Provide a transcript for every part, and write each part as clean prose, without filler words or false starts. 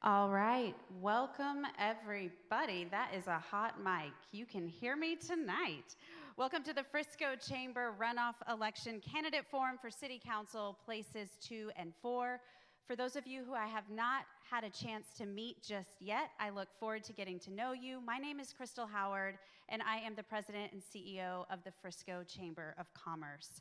All right, welcome everybody. That is a hot mic. You can hear me tonight. Welcome to the Frisco Chamber Runoff Election Candidate Forum for City Council Places 2 and 4. For those of you who I have not had a chance to meet just yet, I look forward to getting to know you. My name is Crystal Howard, and I am the President and CEO of the Frisco Chamber of Commerce.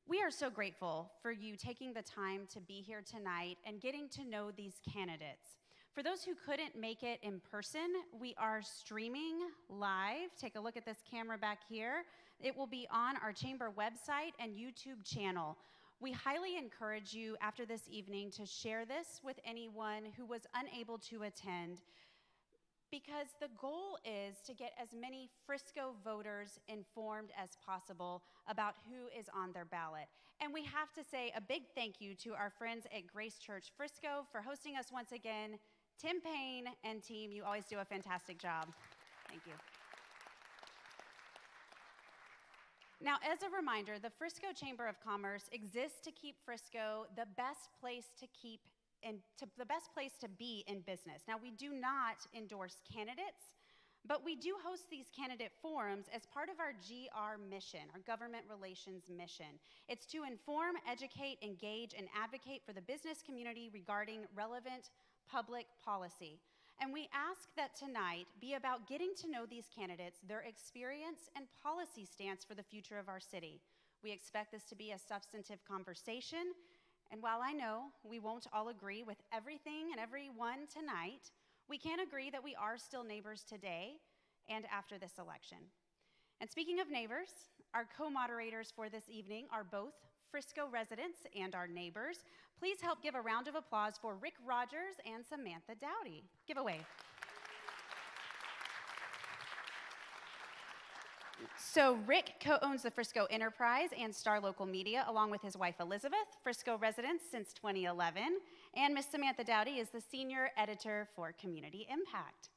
We are so grateful for you taking the time to be here tonight and getting to know these candidates. For those who couldn't make it in person, we are streaming live. Take a look at this camera back here. It will be on our chamber website and YouTube channel. We highly encourage you after this evening to share this with anyone who was unable to attend, because the goal is to get as many Frisco voters informed as possible about who is on their ballot. And we have to say a big thank you to our friends at Grace Church Frisco for hosting us once again. Tim Payne and team, you always do a fantastic job. Thank you. Now, as a reminder, the Frisco Chamber of Commerce exists to keep Frisco the best place to keep and the best place to be in business. Now, we do not endorse candidates, but we do host these candidate forums as part of our GR mission, our government relations mission. It's to inform, educate, engage, and advocate for the business community regarding relevant public policy. And we ask that tonight be about getting to know these candidates, their experience and policy stance for the future of our city. We expect this to be a substantive conversation. And while I know we won't all agree with everything and everyone tonight, we can agree that we are still neighbors today and after this election. And speaking of neighbors, our co-moderators for this evening are both Frisco residents and our neighbors. Please help give a round of applause for Rick Rogers and Samantha Dowdy. Give a wave. So Rick co-owns the Frisco Enterprise and Star Local Media, along with his wife Elizabeth, Frisco residents since 2011, and Miss Samantha Dowdy is the senior editor for Community Impact.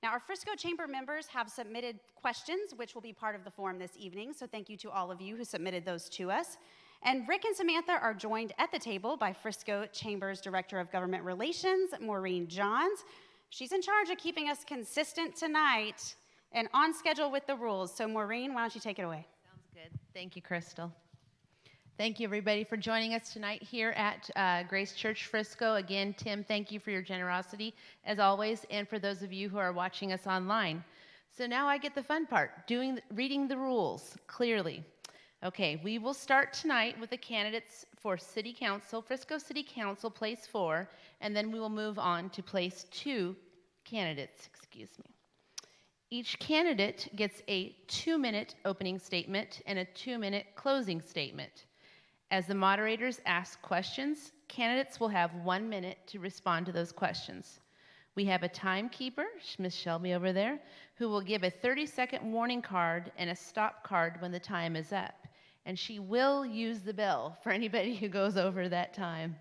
Now, our Frisco Chamber members have submitted questions, which will be part of the forum this evening, so thank you to all of you who submitted those to us. And Rick and Samantha are joined at the table by Frisco Chamber's Director of Government Relations, Maureen Johns. She's in charge of keeping us consistent tonight and on schedule with the rules. So Maureen, why don't you take it away? Sounds good. Thank you, Crystal. Thank you, everybody, for joining us tonight here at Grace Church Frisco. Again, Tim, thank you for your generosity, as always, and for those of you who are watching us online. So now I get the fun part, reading the rules clearly. Okay, we will start tonight with the candidates for City Council, Frisco City Council, Place 4, and then we will move on to Place 2 candidates, excuse me. Each candidate gets a 2-minute opening statement and a 2-minute closing statement. As the moderators ask questions, candidates will have 1 minute to respond to those questions. We have a timekeeper, Miss Shelby over there, who will give a 30-second warning card and a stop card when the time is up. And she will use the bell for anybody who goes over that time.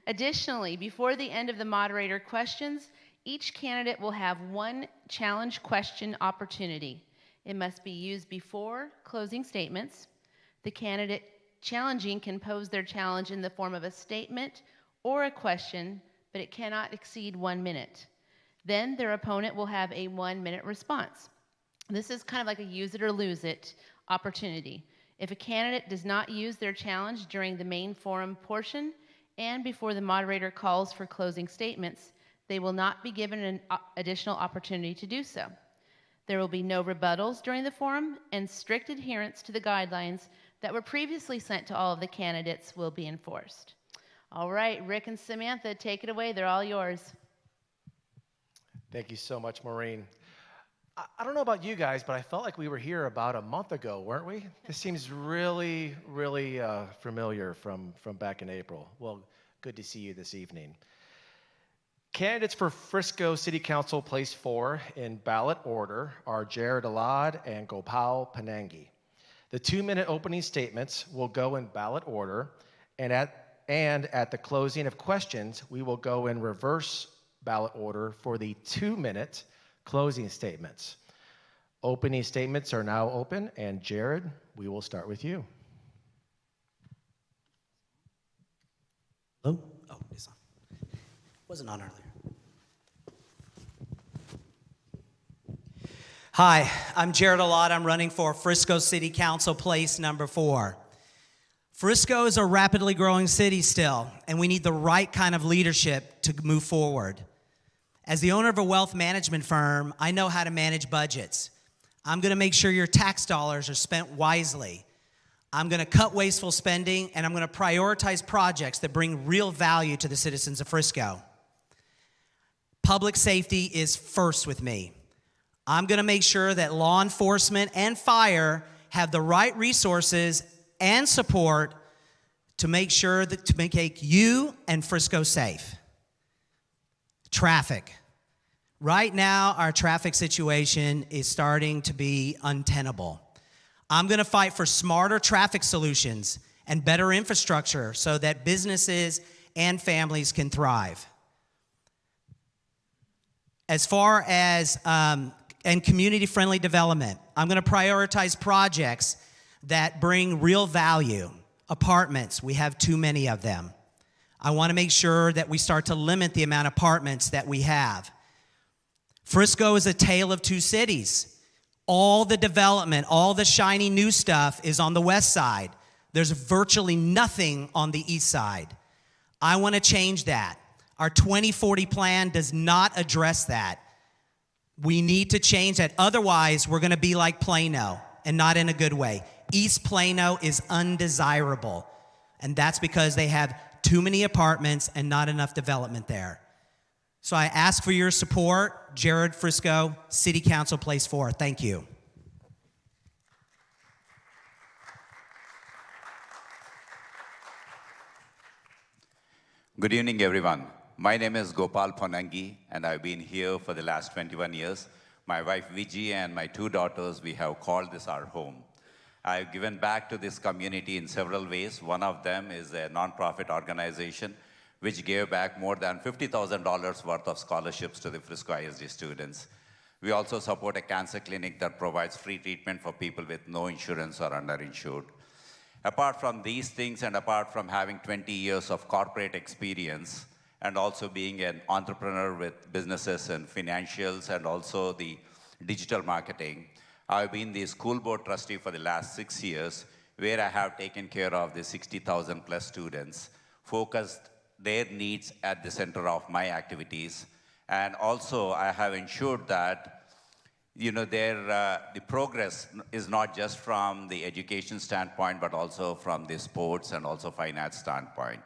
Additionally, before the end of the moderator questions, each candidate will have 1 challenge question opportunity. It must be used before closing statements. The candidate challenging can pose their challenge in the form of a statement or a question, but it cannot exceed 1 minute. Then their opponent will have a 1-minute response. This is kind of like a use it or lose it opportunity. If a candidate does not use their challenge during the main forum portion and before the moderator calls for closing statements, they will not be given an additional opportunity to do so. There will be no rebuttals during the forum, and strict adherence to the guidelines that were previously sent to all of the candidates will be enforced. All right, Rick and Samantha, take it away. They're all yours. Thank you so much, Maureen. I don't know about you guys, but I felt like we were here about a month ago, weren't we? This seems really, really familiar from back in April. Well, good to see you this evening. Candidates for Frisco City Council Place 4 in ballot order are Jared Alad and Gopal Panangi. The 2-minute opening statements will go in ballot order, and at the closing of questions, we will go in reverse ballot order for the 2-minute closing statements. Opening statements are now open, and Jared, we will start with you. Hello? Oh, it's on. Wasn't on earlier. Hi, I'm Jared Alott. I'm running for Frisco City Council Place number 4. Frisco is a rapidly growing city still, and we need the right kind of leadership to move forward. As the owner of a wealth management firm, I know how to manage budgets. I'm going to make sure your tax dollars are spent wisely. I'm going to cut wasteful spending, and I'm going to prioritize projects that bring real value to the citizens of Frisco. Public safety is first with me. I'm going to make sure that law enforcement and fire have the right resources and support to make sure that to make you and Frisco safe. Traffic. Right now, our traffic situation is starting to be untenable. I'm going to fight for smarter traffic solutions and better infrastructure so that businesses and families can thrive. As far as and community-friendly development, I'm going to prioritize projects that bring real value. Apartments, we have too many of them. I want to make sure that we start to limit the amount of apartments that we have. Frisco is a tale of two cities. All the development, all the shiny new stuff is on the west side. There's virtually nothing on the east side. I want to change that. Our 2040 plan does not address that. We need to change that. Otherwise, we're going to be like Plano, and not in a good way. East Plano is undesirable, and that's because they have too many apartments and not enough development there. So I ask for your support. Jared, Frisco, City Council, Place 4. Thank you. Good evening, everyone. My name is Gopal Ponangi, and I've been here for the last 21 years. My wife Viji and my 2 daughters, we have called this our home. I've given back to this community in several ways. One of them is a nonprofit organization which gave back more than $50,000 worth of scholarships to the Frisco ISD students. We also support a cancer clinic that provides free treatment for people with no insurance or underinsured. Apart from these things, and apart from having 20 years of corporate experience, and also being an entrepreneur with businesses and financials and also the digital marketing, I've been the school board trustee for the last 6 years, where I have taken care of the 60,000 plus students, focused their needs at the center of my activities, and also I have ensured that the progress is not just from the education standpoint, but also from the sports and also finance standpoint.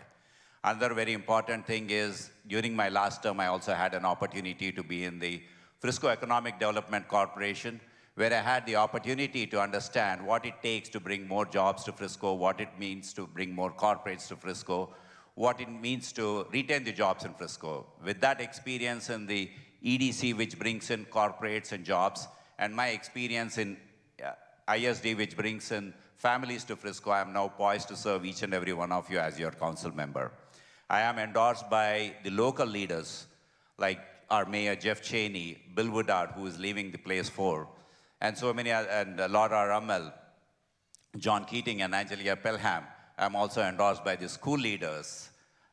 Another very important thing is, during my last term, I also had an opportunity to be in the Frisco Economic Development Corporation, where I had the opportunity to understand what it takes to bring more jobs to Frisco, what it means to bring more corporates to Frisco, what it means to retain the jobs in Frisco. With that experience in the EDC, which brings in corporates and jobs, and my experience in ISD, which brings in families to Frisco, I am now poised to serve each and every one of you as your council member. I am endorsed by the local leaders, like our Mayor Jeff Cheney, Bill Woodard, who is leaving the Place 4, and so many, and Laura Rummel, John Keating, and Angelia Pelham. I'm also endorsed by the school leaders,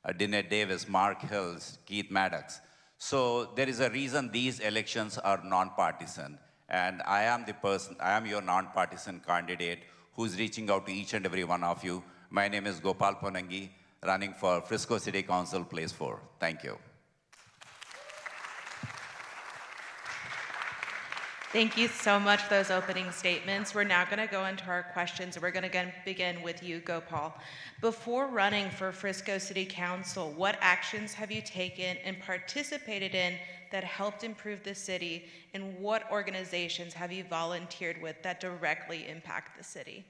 Dinette Davis, Mark Hills, Keith Maddox. So there is a reason these elections are nonpartisan, and I am your nonpartisan candidate who's reaching out to each and every one of you. My name is Gopal Ponangi, running for Frisco City Council, Place 4. Thank you. Thank you so much for those opening statements. We're now going to go into our questions. We're going to begin with you, Gopal. Before running for Frisco City Council, what actions have you taken and participated in that helped improve the city, and what organizations have you volunteered with that directly impact the city?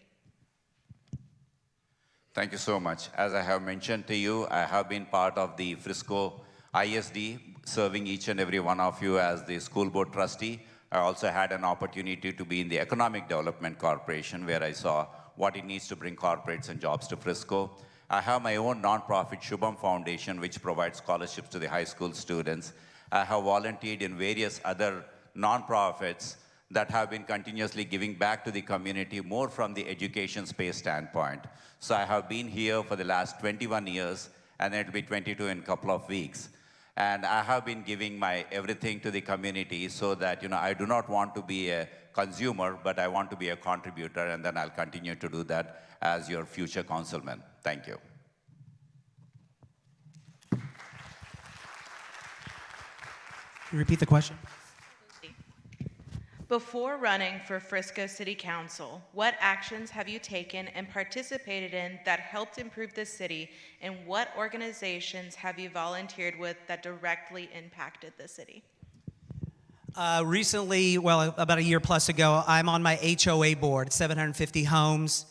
Thank you so much. As I have mentioned to you, I have been part of the Frisco ISD, serving each and every one of you as the school board trustee. I also had an opportunity to be in the Economic Development Corporation, where I saw what it needs to bring corporates and jobs to Frisco. I have my own nonprofit, Shubham Foundation, which provides scholarships to the high school students. I have volunteered in various other nonprofits that have been continuously giving back to the community, more from the education space standpoint. So I have been here for the last 21 years, and it'll be 22 in a couple of weeks. And I have been giving my everything to the community so that, I do not want to be a consumer, but I want to be a contributor, and then I'll continue to do that as your future councilman. Thank you. Repeat the question. Before running for Frisco City Council, what actions have you taken and participated in that helped improve the city, and what organizations have you volunteered with that directly impacted the city? Recently, well, about a year plus ago, I'm on my HOA board, 750 homes.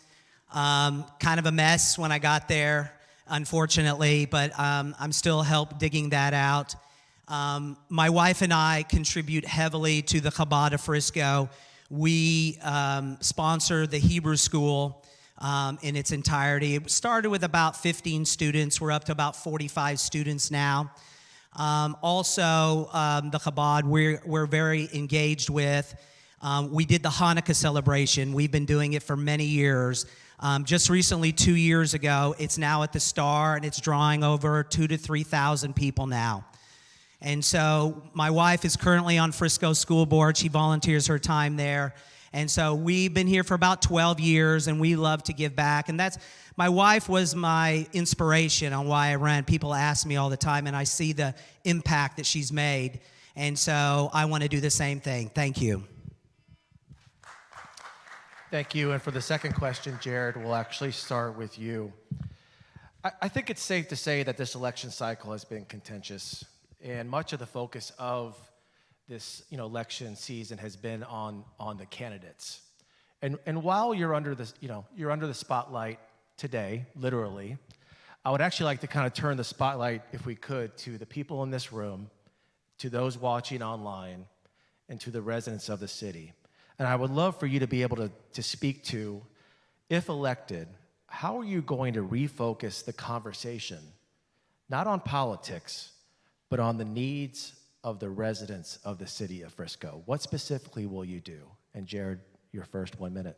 Kind of a mess when I got there, unfortunately, but I'm still digging that out. My wife and I contribute heavily to the Chabad of Frisco. We sponsor the Hebrew school in its entirety. It started with about 15 students. We're up to about 45 students now. Also, the Chabad we're very engaged with. We did the Hanukkah celebration. We've been doing it for many years. Just recently, 2 years ago, it's now at the Star, and it's drawing over 2,000 to 3,000 people now. And so my wife is currently on Frisco School Board. She volunteers her time there. And so we've been here for about 12 years, and we love to give back. And my wife was my inspiration on why I ran. People ask me all the time, and I see the impact that she's made. And so I want to do the same thing. Thank you. Thank you. And for the second question, Jared, we'll actually start with you. I think it's safe to say that this election cycle has been contentious. And much of the focus of this, election season has been on the candidates. And while you're under the spotlight today, literally, I would actually like to kind of turn the spotlight, if we could, to the people in this room, to those watching online, and to the residents of the city. And I would love for you to be able to speak to, if elected, how are you going to refocus the conversation, not on politics, but on the needs of the residents of the city of Frisco? What specifically will you do? And Jared, your first 1 minute.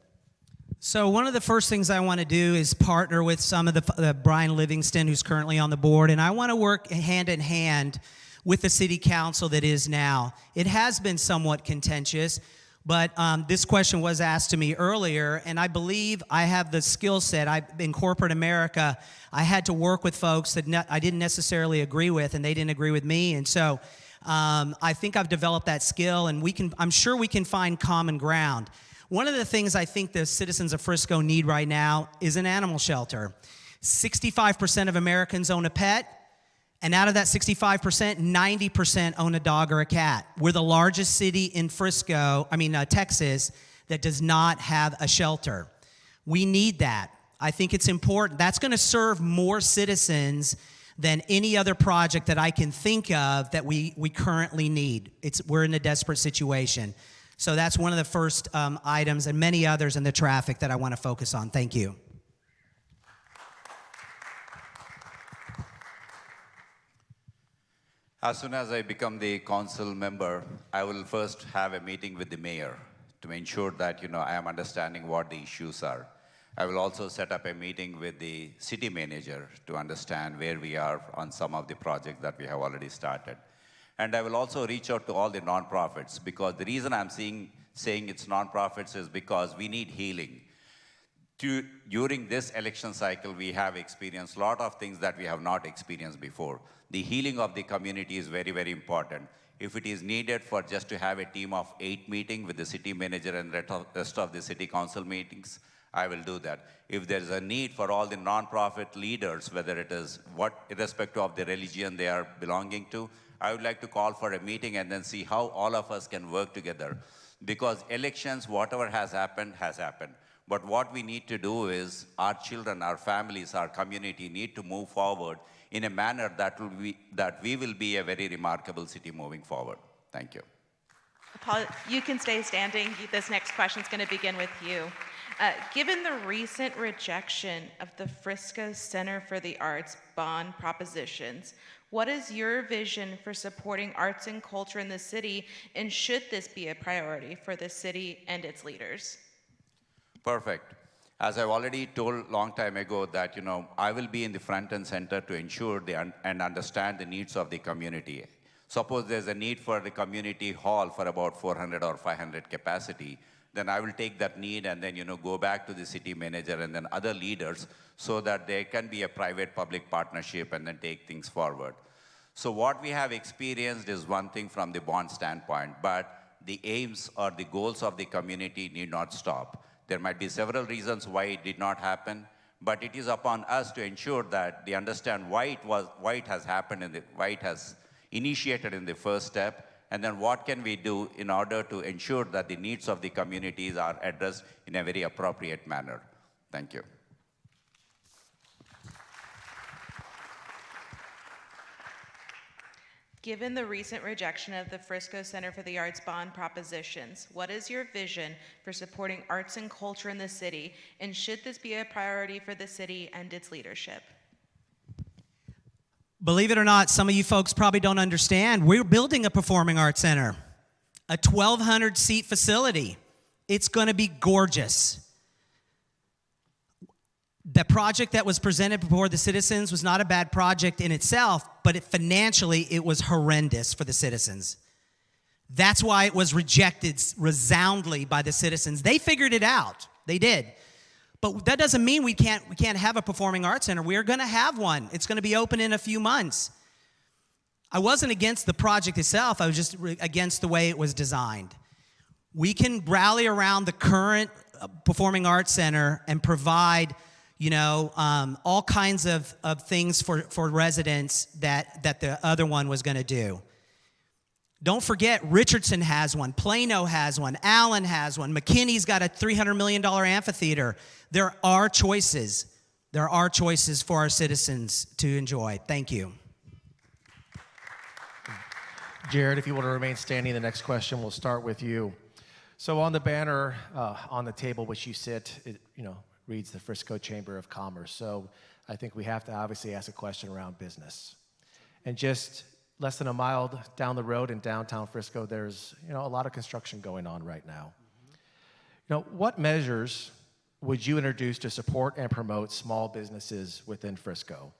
So one of the first things I want to do is partner with some of the Brian Livingston, who's currently on the board, and I want to work hand in hand with the city council that is now. It has been somewhat contentious, but this question was asked to me earlier, and I believe I have the skill set. In corporate America, I had to work with folks that I didn't necessarily agree with, and they didn't agree with me, and so I think I've developed that skill, and I'm sure we can find common ground. One of the things I think the citizens of Frisco need right now is an animal shelter. 65% of Americans own a pet, and out of that 65%, 90% own a dog or a cat. We're the largest city in Texas, that does not have a shelter. We need that. I think it's important. That's going to serve more citizens than any other project that I can think of that we currently need. We're in a desperate situation. So that's one of the first items, and many others in the traffic that I want to focus on. Thank you. As soon as I become the council member, I will first have a meeting with the mayor to ensure that, I am understanding what the issues are. I will also set up a meeting with the city manager to understand where we are on some of the projects that we have already started. And I will also reach out to all the nonprofits, because the reason I'm saying it's nonprofits is because we need healing. During this election cycle, we have experienced a lot of things that we have not experienced before. The healing of the community is very, very important. If it is needed for just to have a team of 8 meeting with the city manager and rest of the city council meetings, I will do that. If there is a need for all the nonprofit leaders, whether it is irrespective of the religion they are belonging to, I would like to call for a meeting and then see how all of us can work together. Because elections, whatever has happened, has happened. But what we need to do is our children, our families, our community need to move forward in a manner that we will be a very remarkable city moving forward. Thank you. Paul, you can stay standing. This next question is going to begin with you. Given the recent rejection of the Frisco Center for the Arts bond propositions, what is your vision for supporting arts and culture in the city, and should this be a priority for the city and its leaders? Perfect. As I've already told long time ago that, I will be in the front and center to ensure and understand the needs of the community. Suppose there's a need for the community hall for about 400 or 500 capacity, then I will take that need and then, go back to the city manager and then other leaders so that there can be a private-public partnership and then take things forward. So what we have experienced is one thing from the bond standpoint, but the aims or the goals of the community need not stop. There might be several reasons why it did not happen, but it is upon us to ensure that they understand why it has happened and why it has initiated in the first step, and then what can we do in order to ensure that the needs of the communities are addressed in a very appropriate manner. Thank you. Given the recent rejection of the Frisco Center for the Arts bond propositions, what is your vision for supporting arts and culture in the city, and should this be a priority for the city and its leadership? Believe it or not, some of you folks probably don't understand. We're building a performing arts center, a 1,200-seat facility. It's going to be gorgeous. The project that was presented before the citizens was not a bad project in itself, but financially it was horrendous for the citizens. That's why it was rejected resoundingly by the citizens. They figured it out. They did. But that doesn't mean we can't have a performing arts center. We're going to have one. It's going to be open in a few months. I wasn't against the project itself. I was just against the way it was designed. We can rally around the current performing arts center and provide all kinds of things for residents that the other one was going to do. Don't forget, Richardson has one, Plano has one, Allen has one, McKinney's got a $300 million amphitheater. There are choices. There are choices for our citizens to enjoy. Thank you. Jared, if you want to remain standing, the next question will start with you. So on the banner on the table which you sit, it reads the Frisco Chamber of Commerce. So I think we have to obviously ask a question around business. And just less than a mile down the road in downtown Frisco, there's a lot of construction going on right now. What measures would you introduce to support and promote small businesses within Frisco?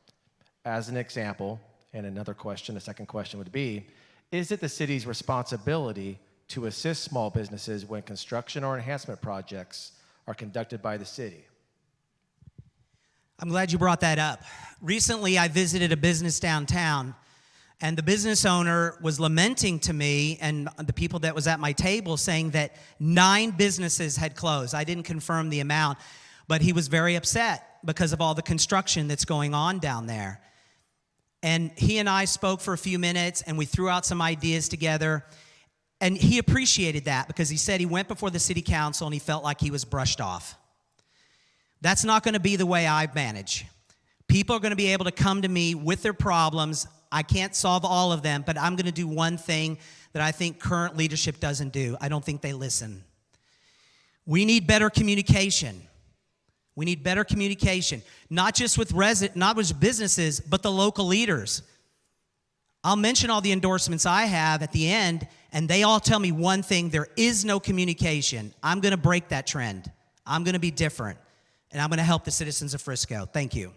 As an example, and another question, the second question would be, is it the city's responsibility to assist small businesses when construction or enhancement projects are conducted by the city? I'm glad you brought that up. Recently, I visited a business downtown, and the business owner was lamenting to me and the people that was at my table saying that 9 businesses had closed. I didn't confirm the amount, but he was very upset because of all the construction that's going on down there. And he and I spoke for a few minutes, and we threw out some ideas together. And he appreciated that because he said he went before the city council and he felt like he was brushed off. That's not going to be the way I manage. People are going to be able to come to me with their problems. I can't solve all of them, but I'm going to do one thing that I think current leadership doesn't do. I don't think they listen. We need better communication. We need better communication, not just with businesses, but the local leaders. I'll mention all the endorsements I have at the end, and they all tell me one thing: there is no communication. I'm going to break that trend. I'm going to be different, and I'm going to help the citizens of Frisco. Thank you.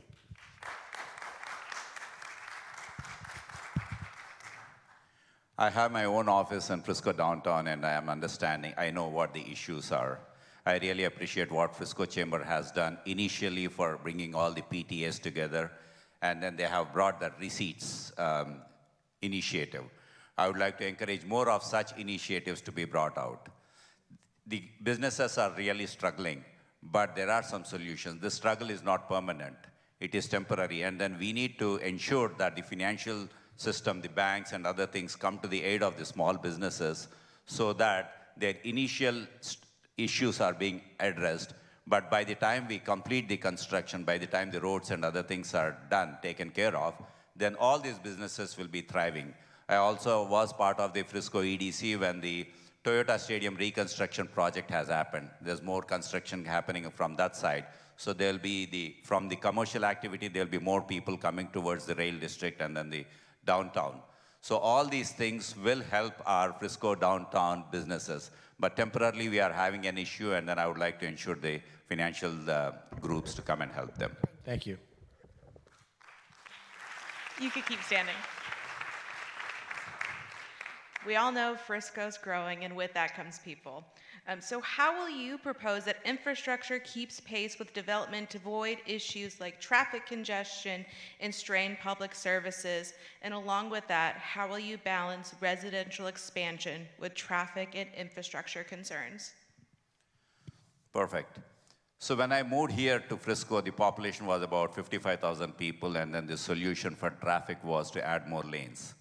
I have my own office in Frisco downtown, and I know what the issues are. I really appreciate what Frisco Chamber has done initially for bringing all the PTAs together, and then they have brought the receipts initiative. I would like to encourage more of such initiatives to be brought out. The businesses are really struggling, but there are some solutions. The struggle is not permanent. It is temporary, and then we need to ensure that the financial system, the banks and other things come to the aid of the small businesses so that their initial issues are being addressed. But by the time we complete the construction, by the time the roads and other things are done, taken care of, then all these businesses will be thriving. I also was part of the Frisco EDC when the Toyota Stadium reconstruction project has happened. There's more construction happening from that side. So there'll be from the commercial activity, there'll be more people coming towards the rail district and then the downtown. So all these things will help our Frisco downtown businesses. But temporarily, we are having an issue, and then I would like to ensure the financial groups to come and help them. Thank you. You could keep standing. We all know Frisco's growing, and with that comes people. So how will you propose that infrastructure keeps pace with development to avoid issues like traffic congestion and strained public services? And along with that, how will you balance residential expansion with traffic and infrastructure concerns? Perfect. So when I moved here to Frisco, the population was about 55,000 people, and then the solution for traffic was to add more lanes.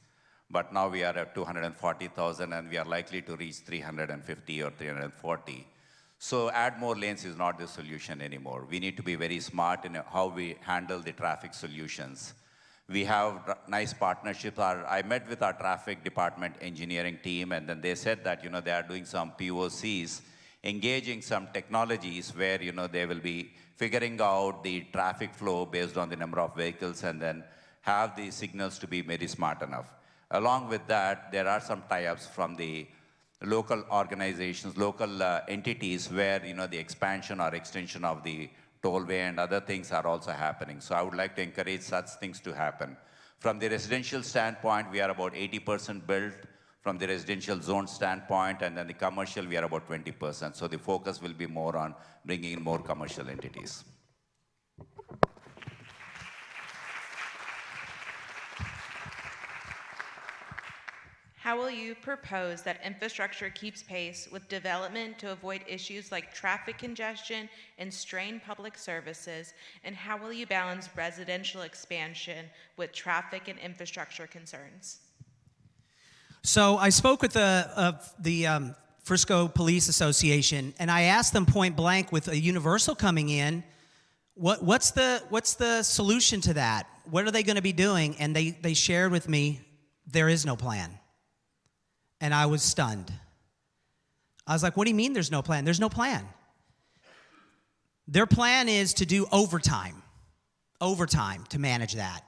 But now we are at 240,000, and we are likely to reach 350 or 340. So add more lanes is not the solution anymore. We need to be very smart in how we handle the traffic solutions. We have nice partnerships. I met with our traffic department engineering team, and then they said that they are doing some POCs, engaging some technologies where they will be figuring out the traffic flow based on the number of vehicles, and then have the signals to be very smart enough. Along with that, there are some tie-ups from the local organizations, local entities where the expansion or extension of the tollway and other things are also happening. So I would like to encourage such things to happen. From the residential standpoint, we are about 80% built from the residential zone standpoint, and then the commercial, we are about 20%. So the focus will be more on bringing in more commercial entities. How will you propose that infrastructure keeps pace with development to avoid issues like traffic congestion and strained public services? And how will you balance residential expansion with traffic and infrastructure concerns? So I spoke with the Frisco Police Association, and I asked them point blank, with a universal coming in, what's the solution to that? What are they going to be doing? And they shared with me, there is no plan. And I was stunned. I was like, what do you mean there's no plan? There's no plan. Their plan is to do overtime to manage that.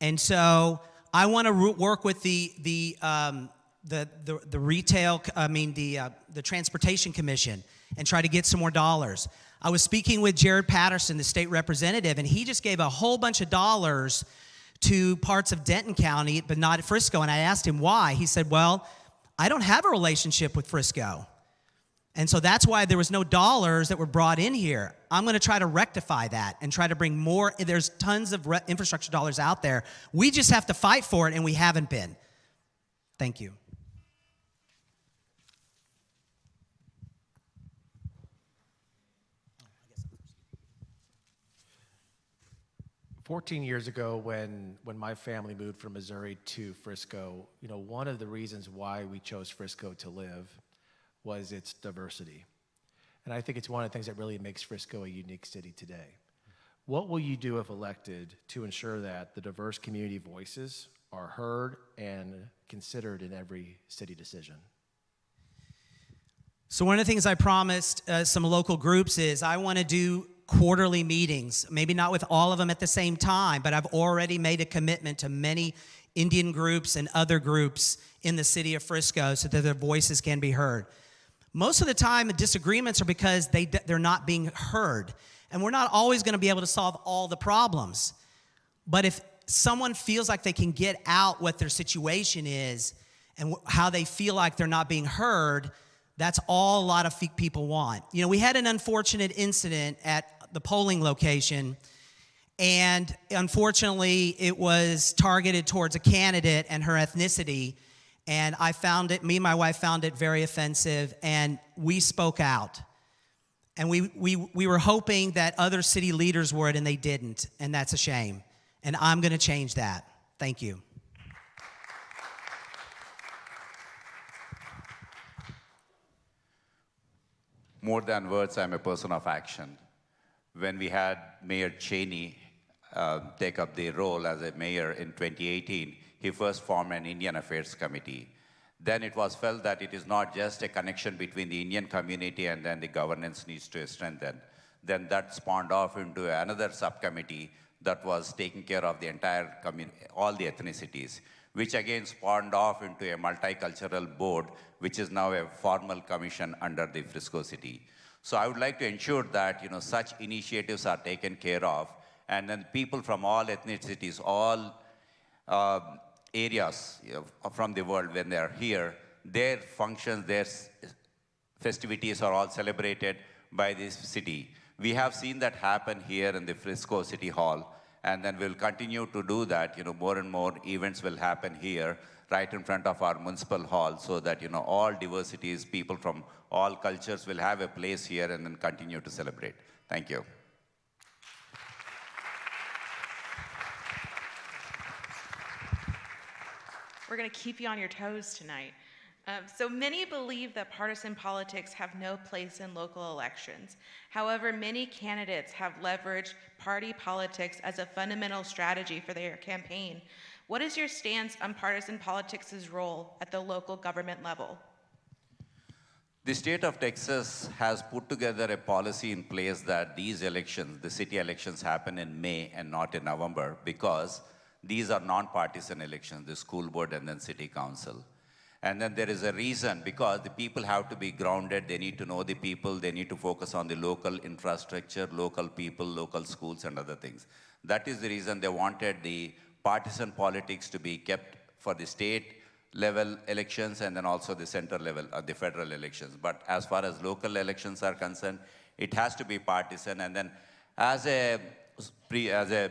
And so I want to work with the Transportation Commission and try to get some more dollars. I was speaking with Jared Patterson, the state representative, and he just gave a whole bunch of dollars to parts of Denton County, but not at Frisco. And I asked him why. He said, well, I don't have a relationship with Frisco. And so that's why there was no dollars that were brought in here. I'm going to try to rectify that and try to bring more. There's tons of infrastructure dollars out there. We just have to fight for it, and we haven't been. Thank you. 14 years ago, when my family moved from Missouri to Frisco, one of the reasons why we chose Frisco to live was its diversity. And I think it's one of the things that really makes Frisco a unique city today. What will you do if elected to ensure that the diverse community voices are heard and considered in every city decision? So one of the things I promised some local groups is I want to do quarterly meetings, maybe not with all of them at the same time, but I've already made a commitment to many Indian groups and other groups in the city of Frisco so that their voices can be heard. Most of the time, the disagreements are because they're not being heard. And we're not always going to be able to solve all the problems. But if someone feels like they can get out what their situation is and how they feel like they're not being heard, that's all a lot of people want. We had an unfortunate incident at the polling location, and unfortunately, it was targeted towards a candidate and her ethnicity, and me and my wife found it very offensive, and we spoke out. And we were hoping that other city leaders would, and they didn't, and that's a shame. And I'm going to change that. Thank you. More than words, I'm a person of action. When we had Mayor Cheney take up the role as a mayor in 2018, he first formed an Indian Affairs Committee. Then it was felt that it is not just a connection between the Indian community and then the governance needs to strengthen. Then that spawned off into another subcommittee that was taking care of the entire community, all the ethnicities. which again spawned off into a multicultural board, which is now a formal commission under the Frisco City. So I would like to ensure that such initiatives are taken care of, and then people from all ethnicities, all areas from the world, when they are here, their functions, their festivities are all celebrated by this city. We have seen that happen here in the Frisco City Hall, and then we'll continue to do that. More and more events will happen here, right in front of our municipal hall, so that all diversities, people from all cultures will have a place here and then continue to celebrate. Thank you. We're going to keep you on your toes tonight. So many believe that partisan politics have no place in local elections. However, many candidates have leveraged party politics as a fundamental strategy for their campaign. What is your stance on partisan politics' role at the local government level? The state of Texas has put together a policy in place that these elections, the city elections, happen in May and not in November, because these are non-partisan elections, the school board and then city council. And then there is a reason, because the people have to be grounded, they need to know the people, they need to focus on the local infrastructure, local people, local schools and other things. That is the reason they wanted the partisan politics to be kept for the state level elections and then also the center level, the federal elections. But as far as local elections are concerned, it has to be partisan. And then as a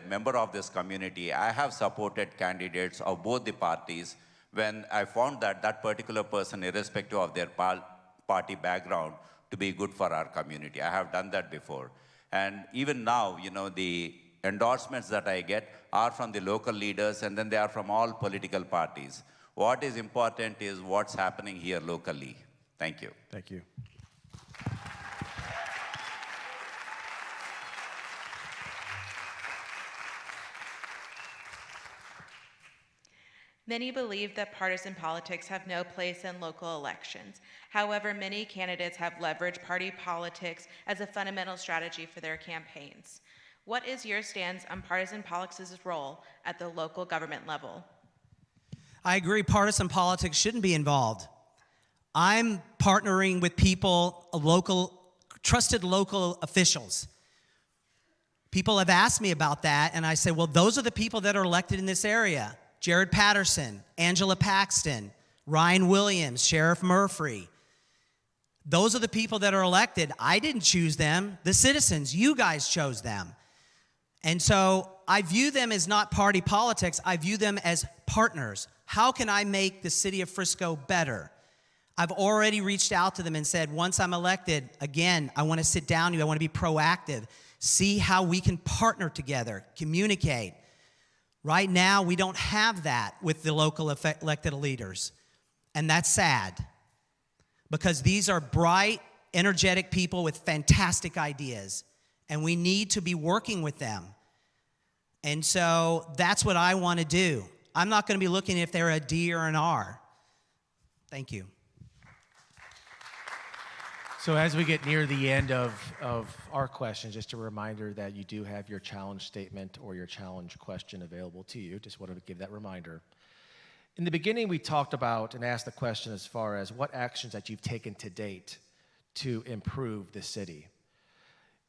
member of this community, I have supported candidates of both the parties when I found that that particular person, irrespective of their party background, to be good for our community. I have done that before. And even now, the endorsements that I get are from the local leaders, and then they are from all political parties. What is important is what's happening here locally. Thank you. Thank you. Many believe that partisan politics have no place in local elections. However, many candidates have leveraged party politics as a fundamental strategy for their campaigns. What is your stance on partisan politics' role at the local government level? I agree, partisan politics shouldn't be involved. I'm partnering with people, trusted local officials. People have asked me about that, and I say, well, those are the people that are elected in this area. Jared Patterson, Angela Paxton, Ryan Williams, Sheriff Murphy. Those are the people that are elected. I didn't choose them. The citizens, you guys chose them. And so I view them as not party politics. I view them as partners. How can I make the city of Frisco better? I've already reached out to them and said, once I'm elected, again, I want to sit down with you. I want to be proactive. See how we can partner together, communicate. Right now, we don't have that with the local elected leaders, and that's sad, because these are bright, energetic people with fantastic ideas, and we need to be working with them. And so that's what I want to do. I'm not going to be looking if they're a D or an R. Thank you. So as we get near the end of our questions, just a reminder that you do have your challenge statement or your challenge question available to you. Just wanted to give that reminder. In the beginning, we talked about and asked the question as far as what actions that you've taken to date to improve the city.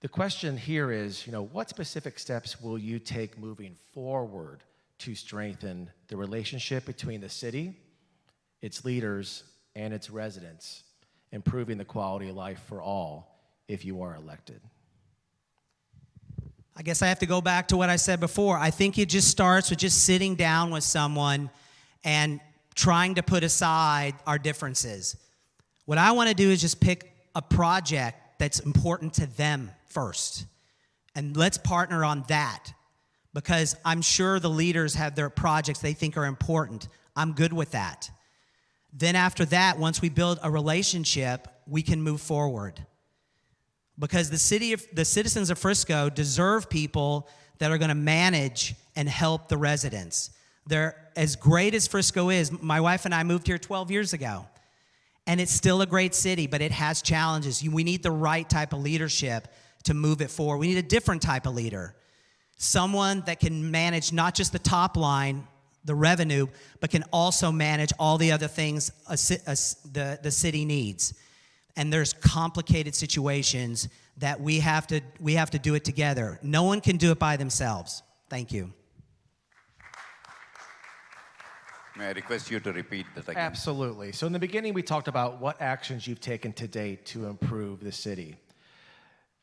The question here is, what specific steps will you take moving forward to strengthen the relationship between the city, its leaders, and its residents, improving the quality of life for all if you are elected? I guess I have to go back to what I said before. I think it just starts with just sitting down with someone and trying to put aside our differences. What I want to do is just pick a project that's important to them first, and let's partner on that, because I'm sure the leaders have their projects they think are important. I'm good with that. Then after that, once we build a relationship, we can move forward. Because the citizens of Frisco deserve people that are going to manage and help the residents. They're as great as Frisco is. My wife and I moved here 12 years ago, and it's still a great city, but it has challenges. We need the right type of leadership to move it forward. We need a different type of leader, someone that can manage not just the top line, the revenue, but can also manage all the other things the city needs. And there's complicated situations that we have to do it together. No one can do it by themselves. Thank you. May I request you to repeat that again? Absolutely. So in the beginning, we talked about what actions you've taken to date to improve the city.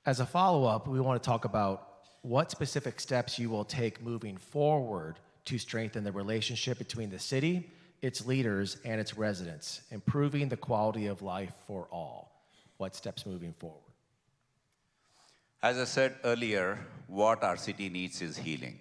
As a follow-up, we want to talk about what specific steps you will take moving forward to strengthen the relationship between the city, its leaders, and its residents, improving the quality of life for all. What steps moving forward? As I said earlier, what our city needs is healing.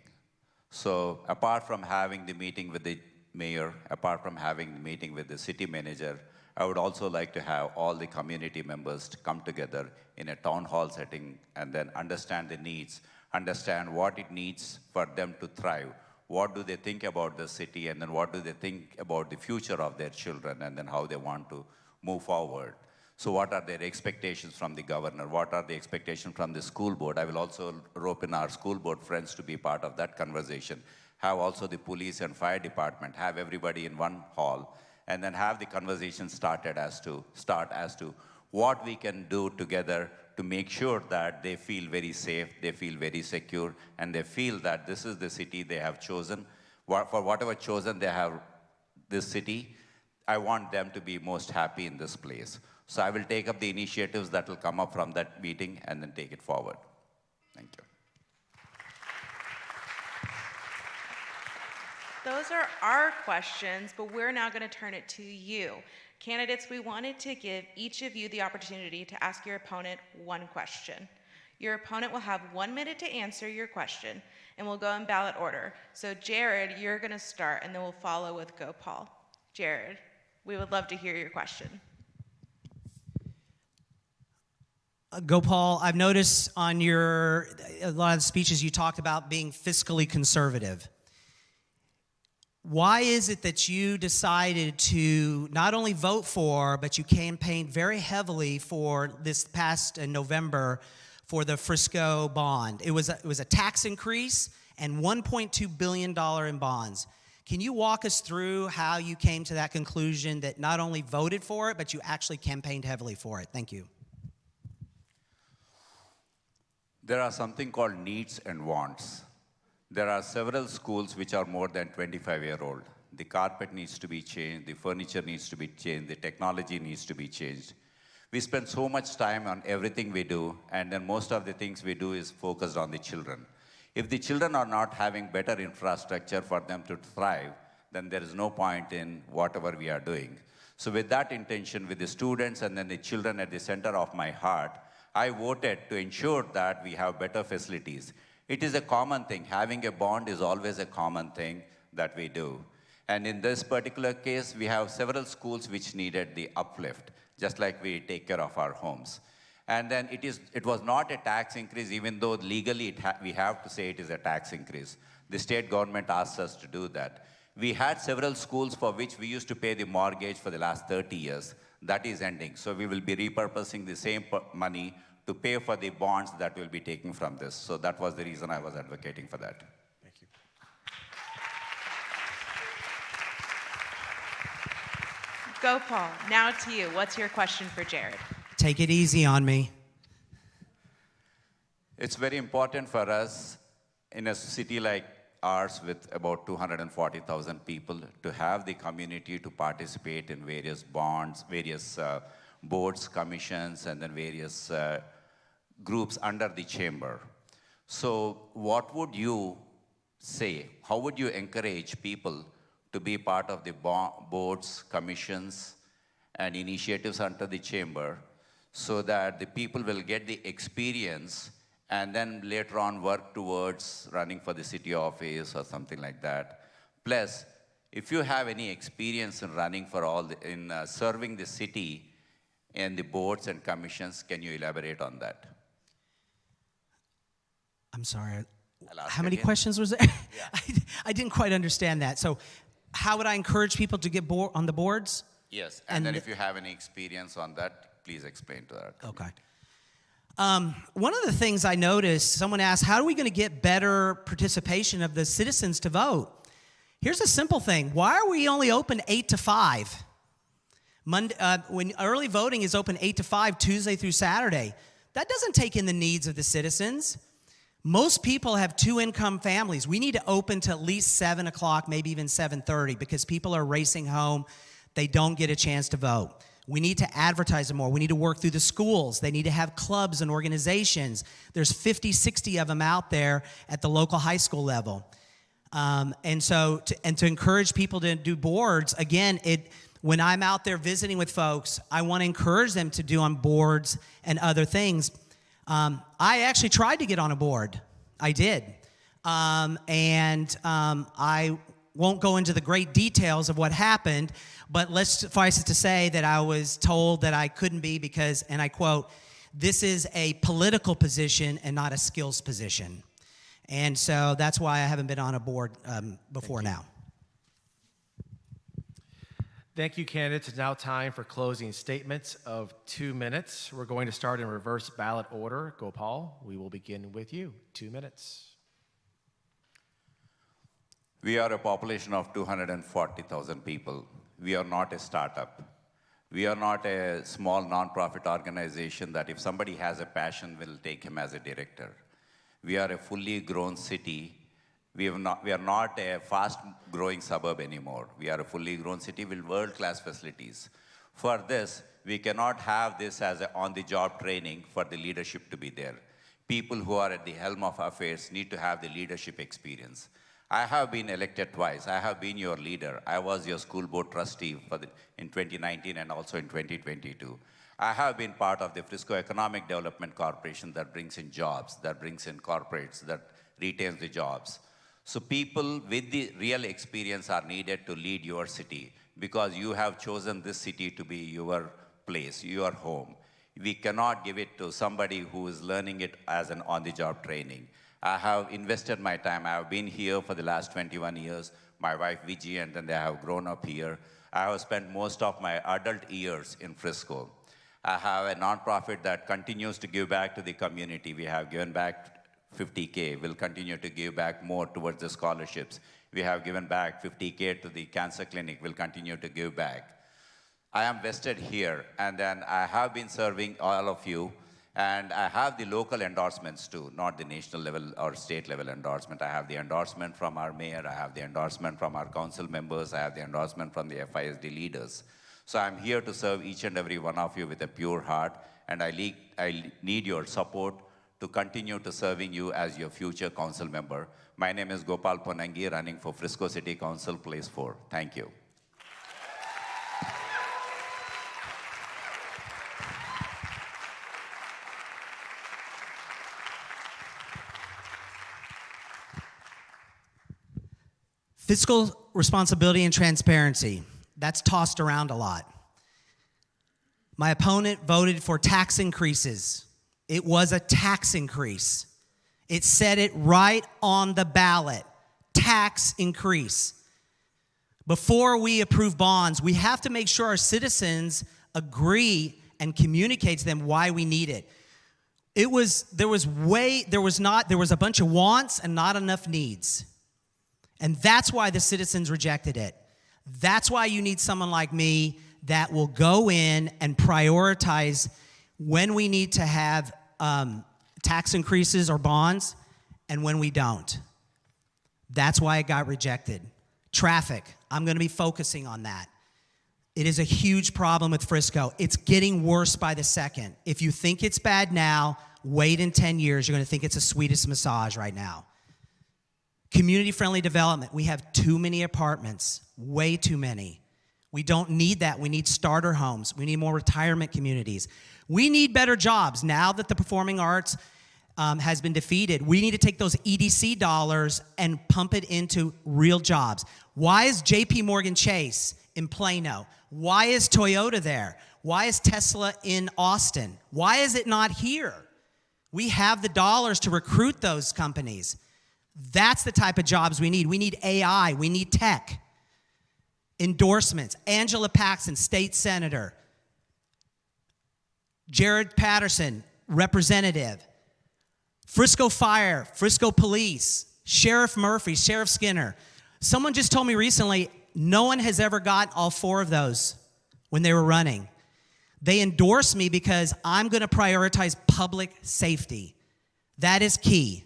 So apart from having the meeting with the mayor, apart from having the meeting with the city manager, I would also like to have all the community members to come together in a town hall setting and then understand the needs, understand what it needs for them to thrive. What do they think about the city, and then what do they think about the future of their children, and then how they want to move forward. So what are their expectations from the governor? What are the expectations from the school board? I will also rope in our school board friends to be part of that conversation. Have also the police and fire department, have everybody in one hall, and then have the conversation start as to what we can do together to make sure that they feel very safe, they feel very secure, and they feel that this is the city they have chosen. For whatever chosen they have this city, I want them to be most happy in this place. So I will take up the initiatives that will come up from that meeting and then take it forward. Thank you. Those are our questions, but we're now going to turn it to you. Candidates, we wanted to give each of you the opportunity to ask your opponent one question. Your opponent will have 1 minute to answer your question, and we'll go in ballot order. So Jared, you're going to start, and then we'll follow with Gopal. Jared, we would love to hear your question. Gopal, I've noticed on a lot of the speeches you talked about being fiscally conservative. Why is it that you decided to not only vote for, but you campaigned very heavily for this past November for the Frisco bond? It was a tax increase and $1.2 billion in bonds. Can you walk us through how you came to that conclusion that not only voted for it, but you actually campaigned heavily for it? Thank you. There are something called needs and wants. There are several schools which are more than 25-year-old. The carpet needs to be changed, the furniture needs to be changed, the technology needs to be changed. We spend so much time on everything we do, and then most of the things we do is focused on the children. If the children are not having better infrastructure for them to thrive, then there is no point in whatever we are doing. So with that intention, with the students and then the children at the center of my heart, I voted to ensure that we have better facilities. It is a common thing. Having a bond is always a common thing that we do. And in this particular case, we have several schools which needed the uplift, just like we take care of our homes. And then it was not a tax increase, even though legally we have to say it is a tax increase. The state government asked us to do that. We had several schools for which we used to pay the mortgage for the last 30 years. That is ending. So we will be repurposing the same money to pay for the bonds that we'll be taking from this. So that was the reason I was advocating for that. Thank you. Gopal, now to you. What's your question for Jared? Take it easy on me. It's very important for us in a city like ours with about 240,000 people to have the community to participate in various bonds, various boards, commissions, and then various groups under the chamber. So what would you say? How would you encourage people to be part of the boards, commissions, and initiatives under the chamber so that the people will get the experience and then later on work towards running for the city office or something like that? Plus, if you have any experience in running for serving the city and the boards and commissions, can you elaborate on that? I'm sorry. I'll ask How many again. questions was there? Yeah. I didn't quite understand that. So how would I encourage people to get on the boards? Yes, and then if you have any experience on that, please explain to that. Okay. One of the things I noticed, someone asked, how are we going to get better participation of the citizens to vote? Here's a simple thing. Why are we only open 8 to 5? When early voting is open 8 to 5, Tuesday through Saturday, that doesn't take in the needs of the citizens. Most people have two-income families. We need to open to at least 7 o'clock, maybe even 7:30, because people are racing home. They don't get a chance to vote. We need to advertise them more. We need to work through the schools. They need to have clubs and organizations. There's 50, 60 of them out there at the local high school level. And to encourage people to do boards, again, when I'm out there visiting with folks, I want to encourage them to do on boards and other things. I actually tried to get on a board. I did. I won't go into the great details of what happened, but let's suffice it to say that I was told that I couldn't be because, and I quote, "This is a political position and not a skills position." And so that's why I haven't been on a board before now. Thank you, candidates. It's now time for closing statements of 2 minutes. We're going to start in reverse ballot order. Gopal, we will begin with you. 2 minutes. We are a population of 240,000 people. We are not a startup. We are not a small nonprofit organization that if somebody has a passion, will take him as a director. We are a fully grown city. We are not a fast-growing suburb anymore. We are a fully grown city with world-class facilities. For this, we cannot have this as an on-the-job training for the leadership to be there. People who are at the helm of affairs need to have the leadership experience. I have been elected twice. I have been your leader. I was your school board trustee in 2019 and also in 2022. I have been part of the Frisco Economic Development Corporation that brings in jobs, that brings in corporates, that retains the jobs. So people with the real experience are needed to lead your city because you have chosen this city to be your place, your home. We cannot give it to somebody who is learning it as an on-the-job training. I have invested my time. I have been here for the last 21 years. My wife, Viji, and then they have grown up here. I have spent most of my adult years in Frisco. I have a nonprofit that continues to give back to the community. We have given back $50K. We'll continue to give back more towards the scholarships. We have given back $50K to the cancer clinic. We'll continue to give back. I am vested here, and then I have been serving all of you, and I have the local endorsements too, not the national level or state level endorsement. I have the endorsement from our mayor. I have the endorsement from our council members. I have the endorsement from the FISD leaders. So I'm here to serve each and every one of you with a pure heart, and I need your support to continue to serving you as your future council member. My name is Gopal Ponangi, running for Frisco City Council, Place 4. Thank you. Fiscal responsibility and transparency. That's tossed around a lot. My opponent voted for tax increases. It was a tax increase. It said it right on the ballot. Tax increase. Before we approve bonds, we have to make sure our citizens agree and communicate to them why we need it. There was a bunch of wants and not enough needs. And that's why the citizens rejected it. That's why you need someone like me that will go in and prioritize when we need to have tax increases or bonds and when we don't. That's why it got rejected. Traffic, I'm going to be focusing on that. It is a huge problem with Frisco. It's getting worse by the second. If you think it's bad now, wait in 10 years, you're going to think it's the sweetest massage right now. Community-friendly development. We have too many apartments, way too many. We don't need that. We need starter homes. We need more retirement communities. We need better jobs. Now that the performing arts has been defeated, we need to take those EDC dollars and pump it into real jobs. Why is JP Morgan Chase in Plano? Why is Toyota there? Why is Tesla in Austin? Why is it not here? We have the dollars to recruit those companies. That's the type of jobs we need. We need AI. We need tech. Endorsements. Angela Paxson, state senator. Jared Patterson, representative. Frisco Fire, Frisco Police, Sheriff Murphy, Sheriff Skinner. Someone just told me recently, no one has ever got all 4 of those when they were running. They endorse me because I'm going to prioritize public safety. That is key.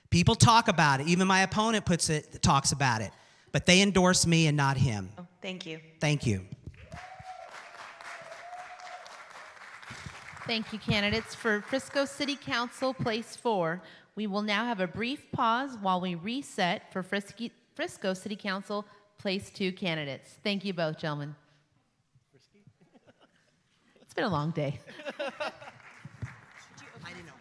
People talk about it. Even my opponent talks about it. But they endorse me and not him. Oh, thank you. Thank you. Thank you, candidates. For Frisco City Council, Place 4, we will now have a brief pause while we reset for Frisco City Council, Place 2 candidates. Thank you both, gentlemen. It's been a long day. I didn't know.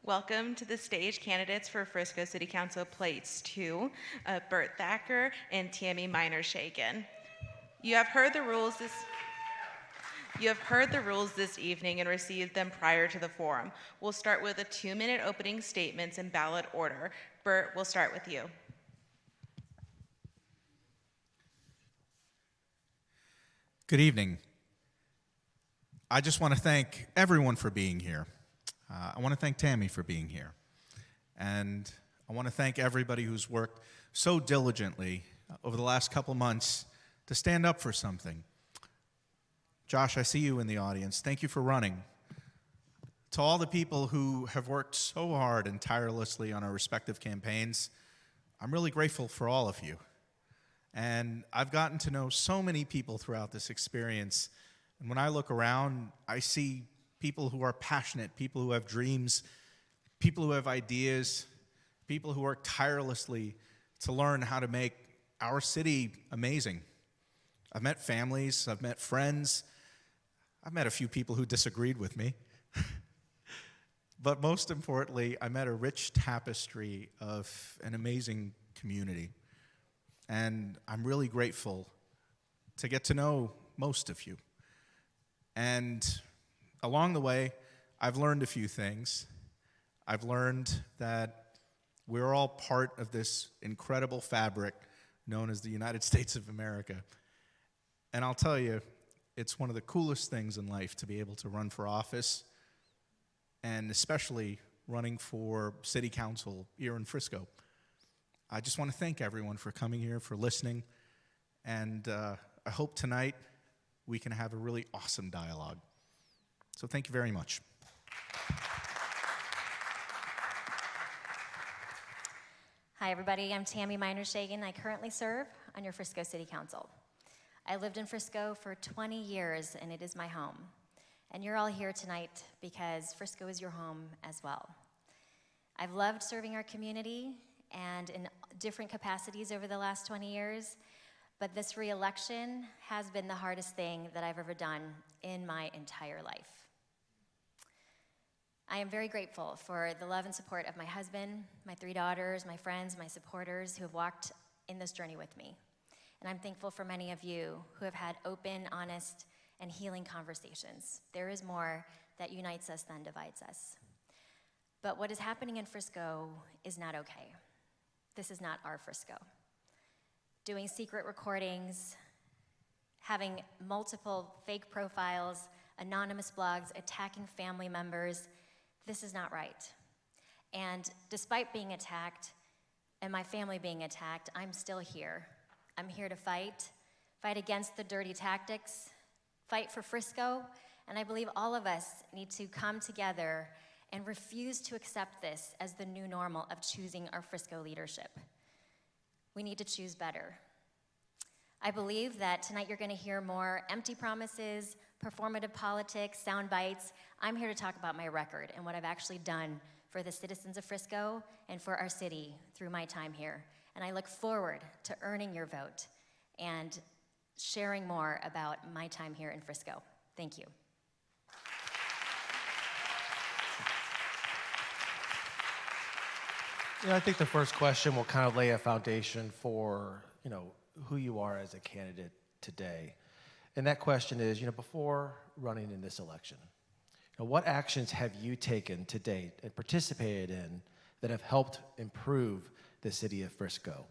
Welcome to the stage, candidates for Frisco City Council Place 2, Bert Thacker and Tammy Miner-Shagan. You have heard the rules this evening and received them prior to the forum. We'll start with a 2-minute opening statements in ballot order. Bert, we'll start with you. Good evening. I just want to thank everyone for being here. I want to thank Tammy for being here. And I want to thank everybody who's worked so diligently over the last couple months to stand up for something. Josh, I see you in the audience. Thank you for running. To all the people who have worked so hard and tirelessly on our respective campaigns, I'm really grateful for all of you. And I've gotten to know so many people throughout this experience. And when I look around, I see people who are passionate, people who have dreams, people who have ideas, people who work tirelessly to learn how to make our city amazing. I've met families, I've met friends, I've met a few people who disagreed with me. But most importantly, I met a rich tapestry of an amazing community. And I'm really grateful to get to know most of you. And along the way, I've learned a few things. I've learned that we're all part of this incredible fabric known as the United States of America. And I'll tell you, it's one of the coolest things in life to be able to run for office, and especially running for city council here in Frisco. I just want to thank everyone for coming here, for listening, and I hope tonight we can have a really awesome dialogue. So thank you very much. Hi, everybody. I'm Tammy Miner-Shagan. I currently serve on your Frisco City Council. I lived in Frisco for 20 years, and it is my home. And you're all here tonight because Frisco is your home as well. I've loved serving our community and in different capacities over the last 20 years, but this re-election has been the hardest thing that I've ever done in my entire life. I am very grateful for the love and support of my husband, my 3 daughters, my friends, my supporters who have walked in this journey with me. And I'm thankful for many of you who have had open, honest, and healing conversations. There is more that unites us than divides us. But what is happening in Frisco is not okay. This is not our Frisco. Doing secret recordings, having multiple fake profiles, anonymous blogs, attacking family members, this is not right. And despite being attacked and my family being attacked, I'm still here. I'm here to fight against the dirty tactics, fight for Frisco, and I believe all of us need to come together and refuse to accept this as the new normal of choosing our Frisco leadership. We need to choose better. I believe that tonight you're going to hear more empty promises, performative politics, sound bites. I'm here to talk about my record and what I've actually done for the citizens of Frisco and for our city through my time here. And I look forward to earning your vote and sharing more about my time here in Frisco. Thank you. I think the first question will kind of lay a foundation for, who you are as a candidate today. And that question is, before running in this election, what actions have you taken to date and participated in that have helped improve the city of Frisco?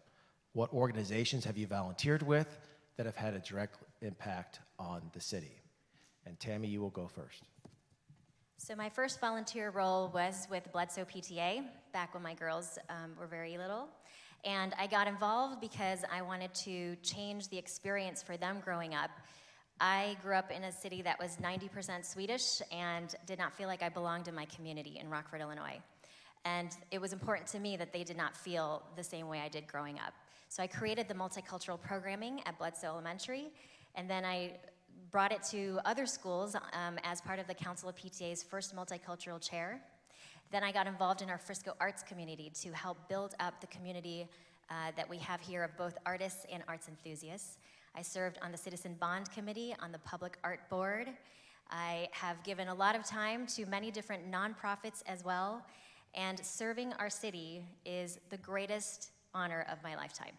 What organizations have you volunteered with that have had a direct impact on the city? And Tammy, you will go first. So my first volunteer role was with Bledsoe PTA, back when my girls were very little. And I got involved because I wanted to change the experience for them growing up. I grew up in a city that was 90% Swedish and did not feel like I belonged in my community in Rockford, Illinois. And it was important to me that they did not feel the same way I did growing up. So I created the multicultural programming at Bledsoe Elementary, and then I brought it to other schools as part of the Council of PTA's first multicultural chair. Then I got involved in our Frisco arts community to help build up the community that we have here of both artists and arts enthusiasts. I served on the Citizen Bond Committee, on the Public Art Board. I have given a lot of time to many different nonprofits as well, and serving our city is the greatest honor of my lifetime.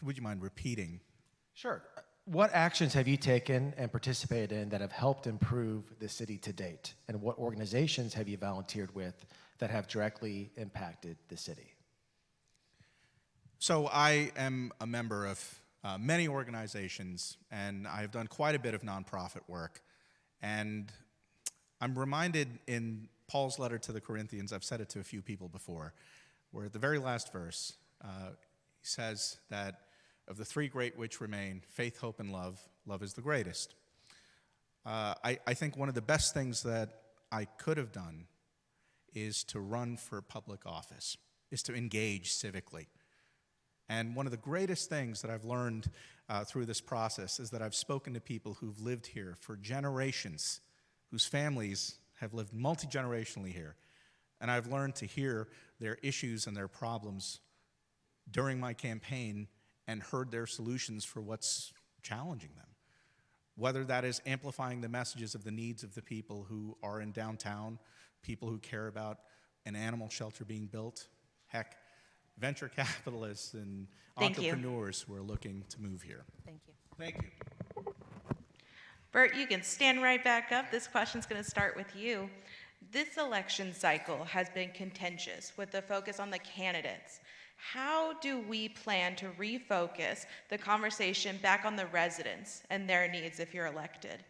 Would you mind repeating? Sure. What actions have you taken and participated in that have helped improve the city to date? And what organizations have you volunteered with that have directly impacted the city? So I am a member of many organizations, and I've done quite a bit of nonprofit work. And I'm reminded in Paul's letter to the Corinthians, I've said it to a few people before, where at the very last verse, he says that of the 3 great which remain, faith, hope, and love, love is the greatest. I think one of the best things that I could have done is to run for public office, is to engage civically. And one of the greatest things that I've learned through this process is that I've spoken to people who've lived here for generations, whose families have lived multi-generationally here. And I've learned to hear their issues and their problems during my campaign and heard their solutions for what's challenging them. Whether that is amplifying the messages of the needs of the people who are in downtown, people who care about an animal shelter being built, heck, venture capitalists and entrepreneurs who are looking to move here. Thank you. Thank you. Bert, you can stand right back up. This question's going to start with you. This election cycle has been contentious with the focus on the candidates. How do we plan to refocus the conversation back on the residents and their needs if you're elected?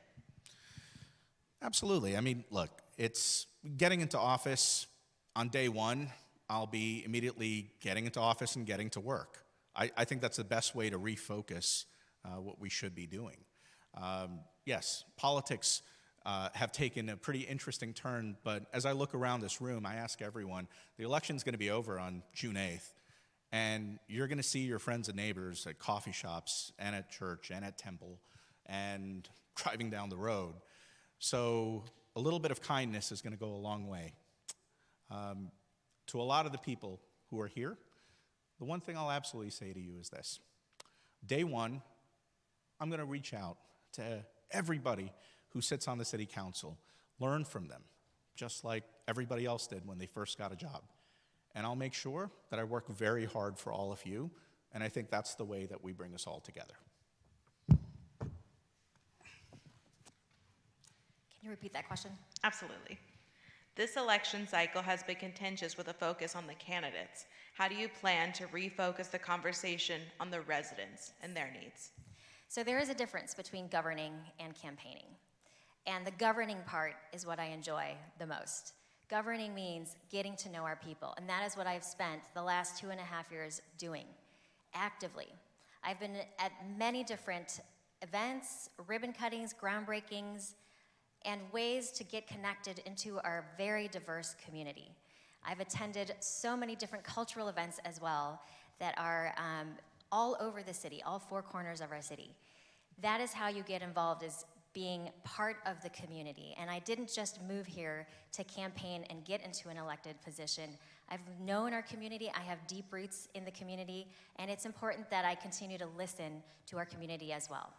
Absolutely. I mean, look, it's getting into office on day one. I'll be immediately getting into office and getting to work. I think that's the best way to refocus what we should be doing. Yes, politics have taken a pretty interesting turn, but as I look around this room, I ask everyone, the election's going to be over on June 8th, and you're going to see your friends and neighbors at coffee shops and at church and at temple and driving down the road. So a little bit of kindness is going to go a long way. To a lot of the people who are here, the one thing I'll absolutely say to you is this. Day one, I'm going to reach out to everybody who sits on the city council, learn from them, just like everybody else did when they first got a job. And I'll make sure that I work very hard for all of you, and I think that's the way that we bring us all together. Can you repeat that question? Absolutely. This election cycle has been contentious with a focus on the candidates. How do you plan to refocus the conversation on the residents and their needs? So there is a difference between governing and campaigning. And the governing part is what I enjoy the most. Governing means getting to know our people, and that is what I've spent the last 2.5 years doing, actively. I've been at many different events, ribbon cuttings, groundbreakings, and ways to get connected into our very diverse community. I've attended so many different cultural events as well that are all over the city, all four corners of our city. That is how you get involved, is being part of the community. And I didn't just move here to campaign and get into an elected position. I've known our community, I have deep roots in the community, and it's important that I continue to listen to our community as well.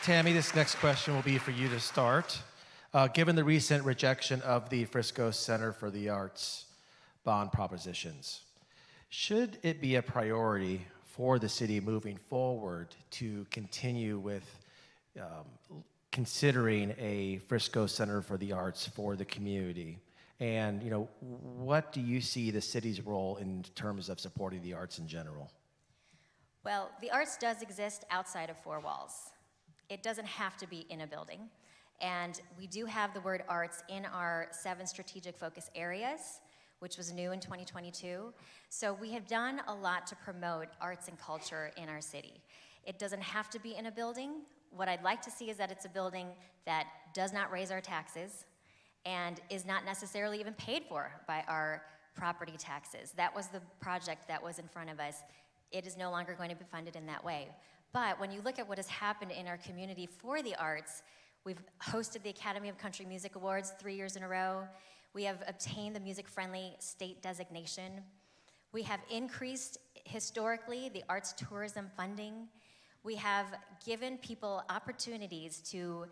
Tammy, this next question will be for you to start. Given the recent rejection of the Frisco Center for the Arts bond propositions, should it be a priority for the city moving forward to continue with considering a Frisco Center for the Arts for the community? And what do you see the city's role in terms of supporting the arts in general? Well, the arts does exist outside of four walls. It doesn't have to be in a building. And we do have the word arts in our 7 strategic focus areas, which was new in 2022. So we have done a lot to promote arts and culture in our city. It doesn't have to be in a building. What I'd like to see is that it's a building that does not raise our taxes and is not necessarily even paid for by our property taxes. That was the project that was in front of us. It is no longer going to be funded in that way. But when you look at what has happened in our community for the arts, we've hosted the Academy of Country Music Awards 3 years in a row. We have obtained the music-friendly state designation. We have increased, historically, the arts tourism funding. We have given people opportunities to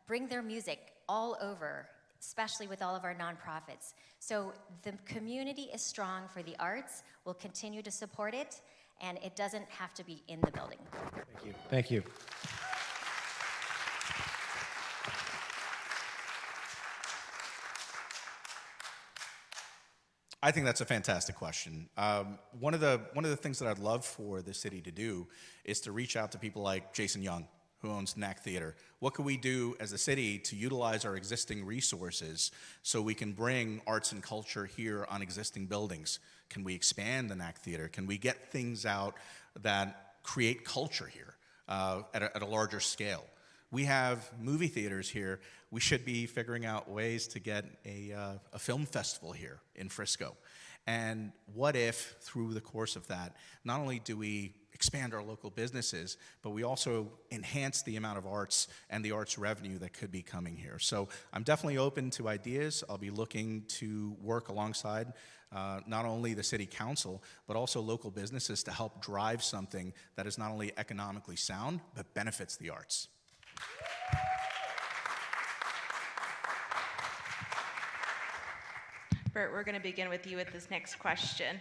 bring their music all over, especially with all of our nonprofits. So the community is strong for the arts. We'll continue to support it, and it doesn't have to be in the building. Thank you. Thank you. I think that's a fantastic question. One of the things that I'd love for the city to do is to reach out to people like Jason Young, who owns NAC Theater. What can we do as a city to utilize our existing resources so we can bring arts and culture here on existing buildings? Can we expand the NAC Theater? Can we get things out that create culture here at a larger scale? We have movie theaters here. We should be figuring out ways to get a film festival here in Frisco. And what if, through the course of that, not only do we expand our local businesses, but we also enhance the amount of arts and the arts revenue that could be coming here. So I'm definitely open to ideas. I'll be looking to work alongside not only the city council, but also local businesses to help drive something that is not only economically sound, but benefits the arts. Bert, we're going to begin with you with this next question.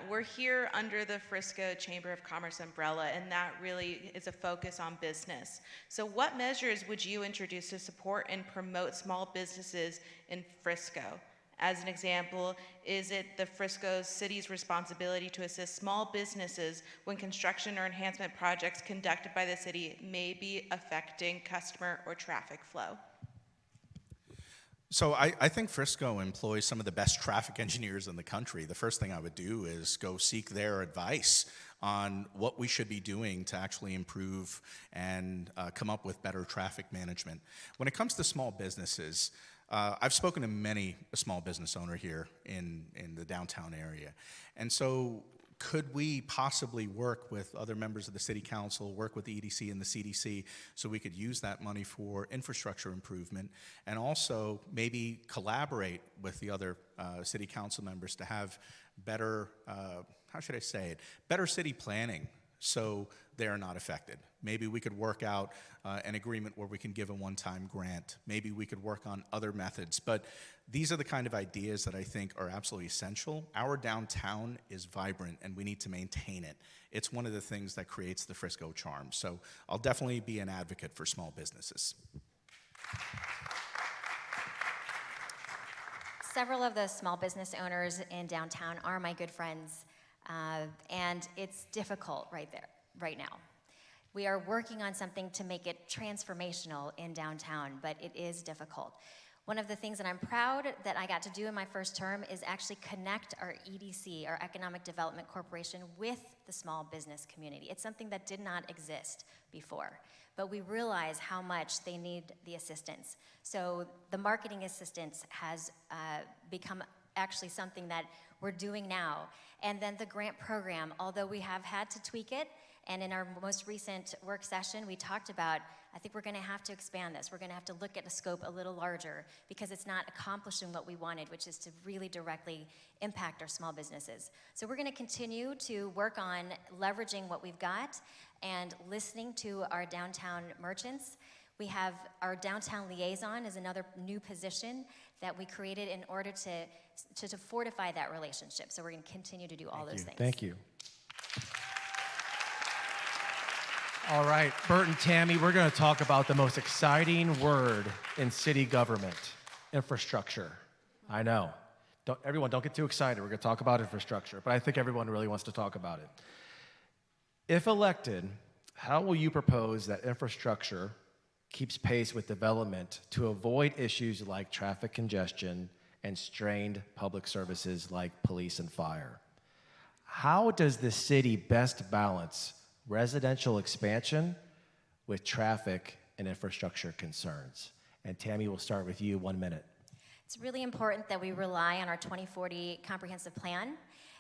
We're here under the Frisco Chamber of Commerce umbrella, and that really is a focus on business. So what measures would you introduce to support and promote small businesses in Frisco? As an example, is it the Frisco City's responsibility to assist small businesses when construction or enhancement projects conducted by the city may be affecting customer or traffic flow? So I think Frisco employs some of the best traffic engineers in the country. The first thing I would do is go seek their advice on what we should be doing to actually improve and come up with better traffic management. When it comes to small businesses, I've spoken to many a small business owner here in the downtown area. And so could we possibly work with other members of the city council, work with the EDC and the CDC so we could use that money for infrastructure improvement and also maybe collaborate with the other city council members to have better, how should I say it, better city planning so they're not affected. Maybe we could work out an agreement where we can give a one-time grant. Maybe we could work on other methods. But these are the kind of ideas that I think are absolutely essential. Our downtown is vibrant, and we need to maintain it. It's one of the things that creates the Frisco charm. So I'll definitely be an advocate for small businesses. Several of the small business owners in downtown are my good friends, and it's difficult right now. We are working on something to make it transformational in downtown, but it is difficult. One of the things that I'm proud that I got to do in my first term is actually connect our EDC, our Economic Development Corporation, with the small business community. It's something that did not exist before, but we realize how much they need the assistance. So the marketing assistance has become actually something that we're doing now. And then the grant program, although we have had to tweak it, and in our most recent work session, we talked about, I think we're gonna have to expand this. We're gonna have to look at the scope a little larger because it's not accomplishing what we wanted, which is to really directly impact our small businesses. So we're gonna continue to work on leveraging what we've got and listening to our downtown merchants. We have our downtown liaison is another new position that we created in order to fortify that relationship. So we're gonna continue to do all those things. Thank you. All right, Bert and Tammy, we're going to talk about the most exciting word in city government, infrastructure. I know. Everyone, don't get too excited. We're going to talk about infrastructure, but I think everyone really wants to talk about it. If elected, how will you propose that infrastructure keeps pace with development to avoid issues like traffic congestion and strained public services like police and fire? How does the city best balance residential expansion with traffic and infrastructure concerns? And Tammy, we'll start with you, 1 minute. It's really important that we rely on our 2040 comprehensive plan.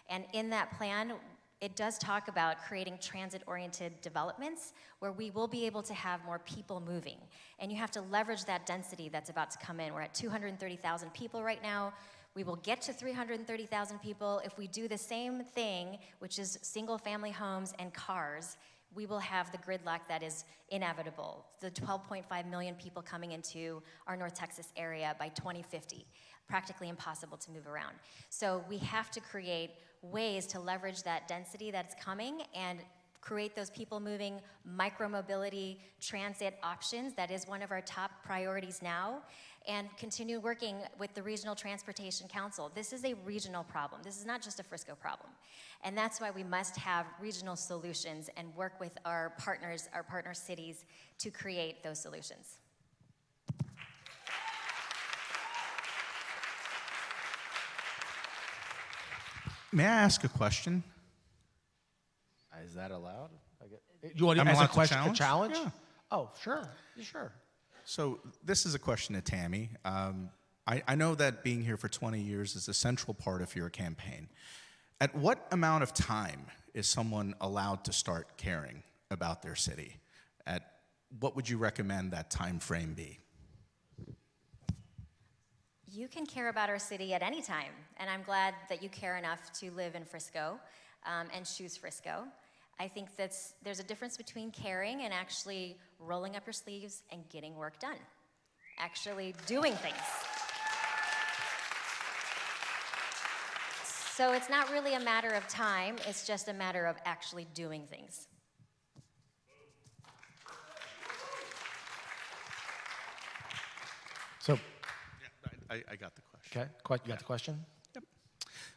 And in that plan, it does talk about creating transit-oriented developments where we will be able to have more people moving. And you have to leverage that density that's about to come in. We're at 230,000 people right now. We will get to 330,000 people. If we do the same thing, which is single-family homes and cars, we will have the gridlock that is inevitable. The 12.5 million people coming into our North Texas area by 2050, practically impossible to move around. So we have to create ways to leverage that density that's coming and create those people moving, micro-mobility, transit options. That is one of our top priorities now. And continue working with the Regional Transportation Council. This is a regional problem. This is not just a Frisco problem. And that's why we must have regional solutions and work with our partners, our partner cities, to create those solutions. May I ask a question? Is that allowed? You want to I'm ask a allowed to question? challenge? A challenge? Yeah. Oh, sure. Sure. So this is a question to Tammy. I know that being here for 20 years is a central part of your campaign. At what amount of time is someone allowed to start caring about their city? At what would you recommend that time frame be? You can care about our city at any time, and I'm glad that you care enough to live in Frisco and choose Frisco. I think there's a difference between caring and actually rolling up your sleeves and getting work done, actually doing things. So it's not really a matter of time, it's just a matter of actually doing things. So, I got the question. okay, you got the question?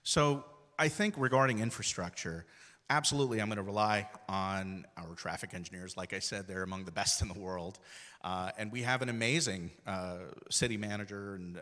So I think regarding infrastructure, absolutely I'm going to rely on our traffic engineers. Like I said, they're among the best in the world. And we have an amazing city manager and,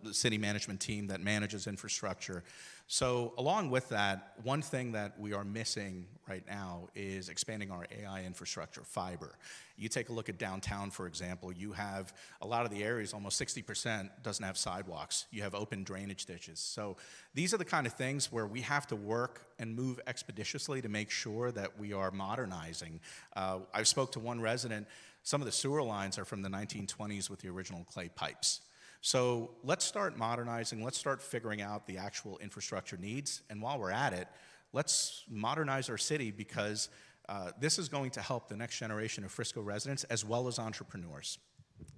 the city management team that manages infrastructure. So along with that, one thing that we are missing right now is expanding our AI infrastructure, fiber. You take a look at downtown, for example, you have a lot of the areas, almost 60% doesn't have sidewalks. You have open drainage ditches. So these are the kind of things where we have to work and move expeditiously to make sure that we are modernizing. I spoke to one resident. Some of the sewer lines are from the 1920s with the original clay pipes. So let's start modernizing, let's start figuring out the actual infrastructure needs, and while we're at it, let's modernize our city because this is going to help the next generation of Frisco residents as well as entrepreneurs.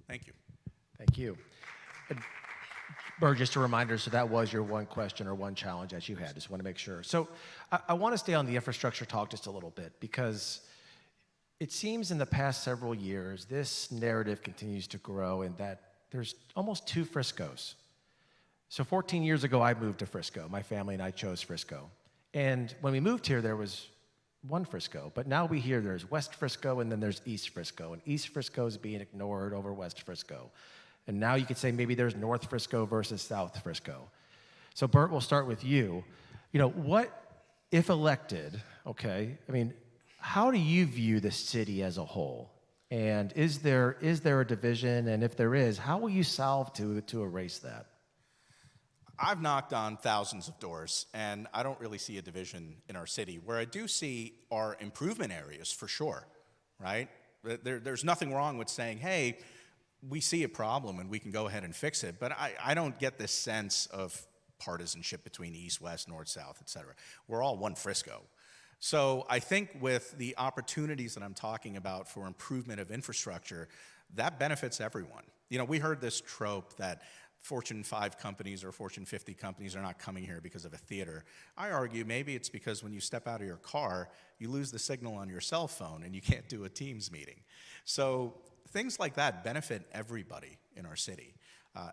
Thank you. Thank you. And Bert, just a reminder, so that was your one question or one challenge that you had. Just want to make sure. So I want to stay on the infrastructure talk just a little bit because it seems in the past several years, this narrative continues to grow in that there's almost two Friscos. So 14 years ago, I moved to Frisco. My family and I chose Frisco. And when we moved here, there was one Frisco. But now we hear there's West Frisco and then there's East Frisco. And East Frisco is being ignored over West Frisco. And now you could say maybe there's North Frisco versus South Frisco. So Bert, we'll start with you. You know, what, if elected, okay, I mean, how do you view the city as a whole? And is there a division? And if there is, how will you solve to erase that? I've knocked on thousands of doors, and I don't really see a division in our city. Where I do see are improvement areas, for sure, right? There's nothing wrong with saying, hey, we see a problem and we can go ahead and fix it. But I don't get this sense of partisanship between East, West, North, South, et cetera. We're all one Frisco. So I think with the opportunities that I'm talking about for improvement of infrastructure, that benefits everyone. You know, we heard this trope that Fortune 5 companies or Fortune 50 companies are not coming here because of a theater. I argue maybe it's because when you step out of your car, you lose the signal on your cell phone and you can't do a Teams meeting. So things like that benefit everybody in our city.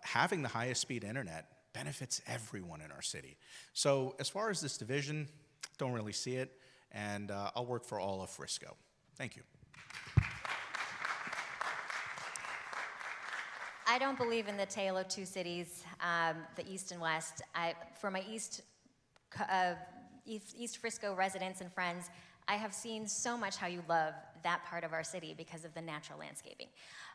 Having the highest speed internet benefits everyone in our city. So as far as this division, don't really see it. And I'll work for all of Frisco. Thank you. I don't believe in the tale of two cities, the East and West. For my East Frisco residents and friends, I have seen so much how you love that part of our city because of the natural landscaping.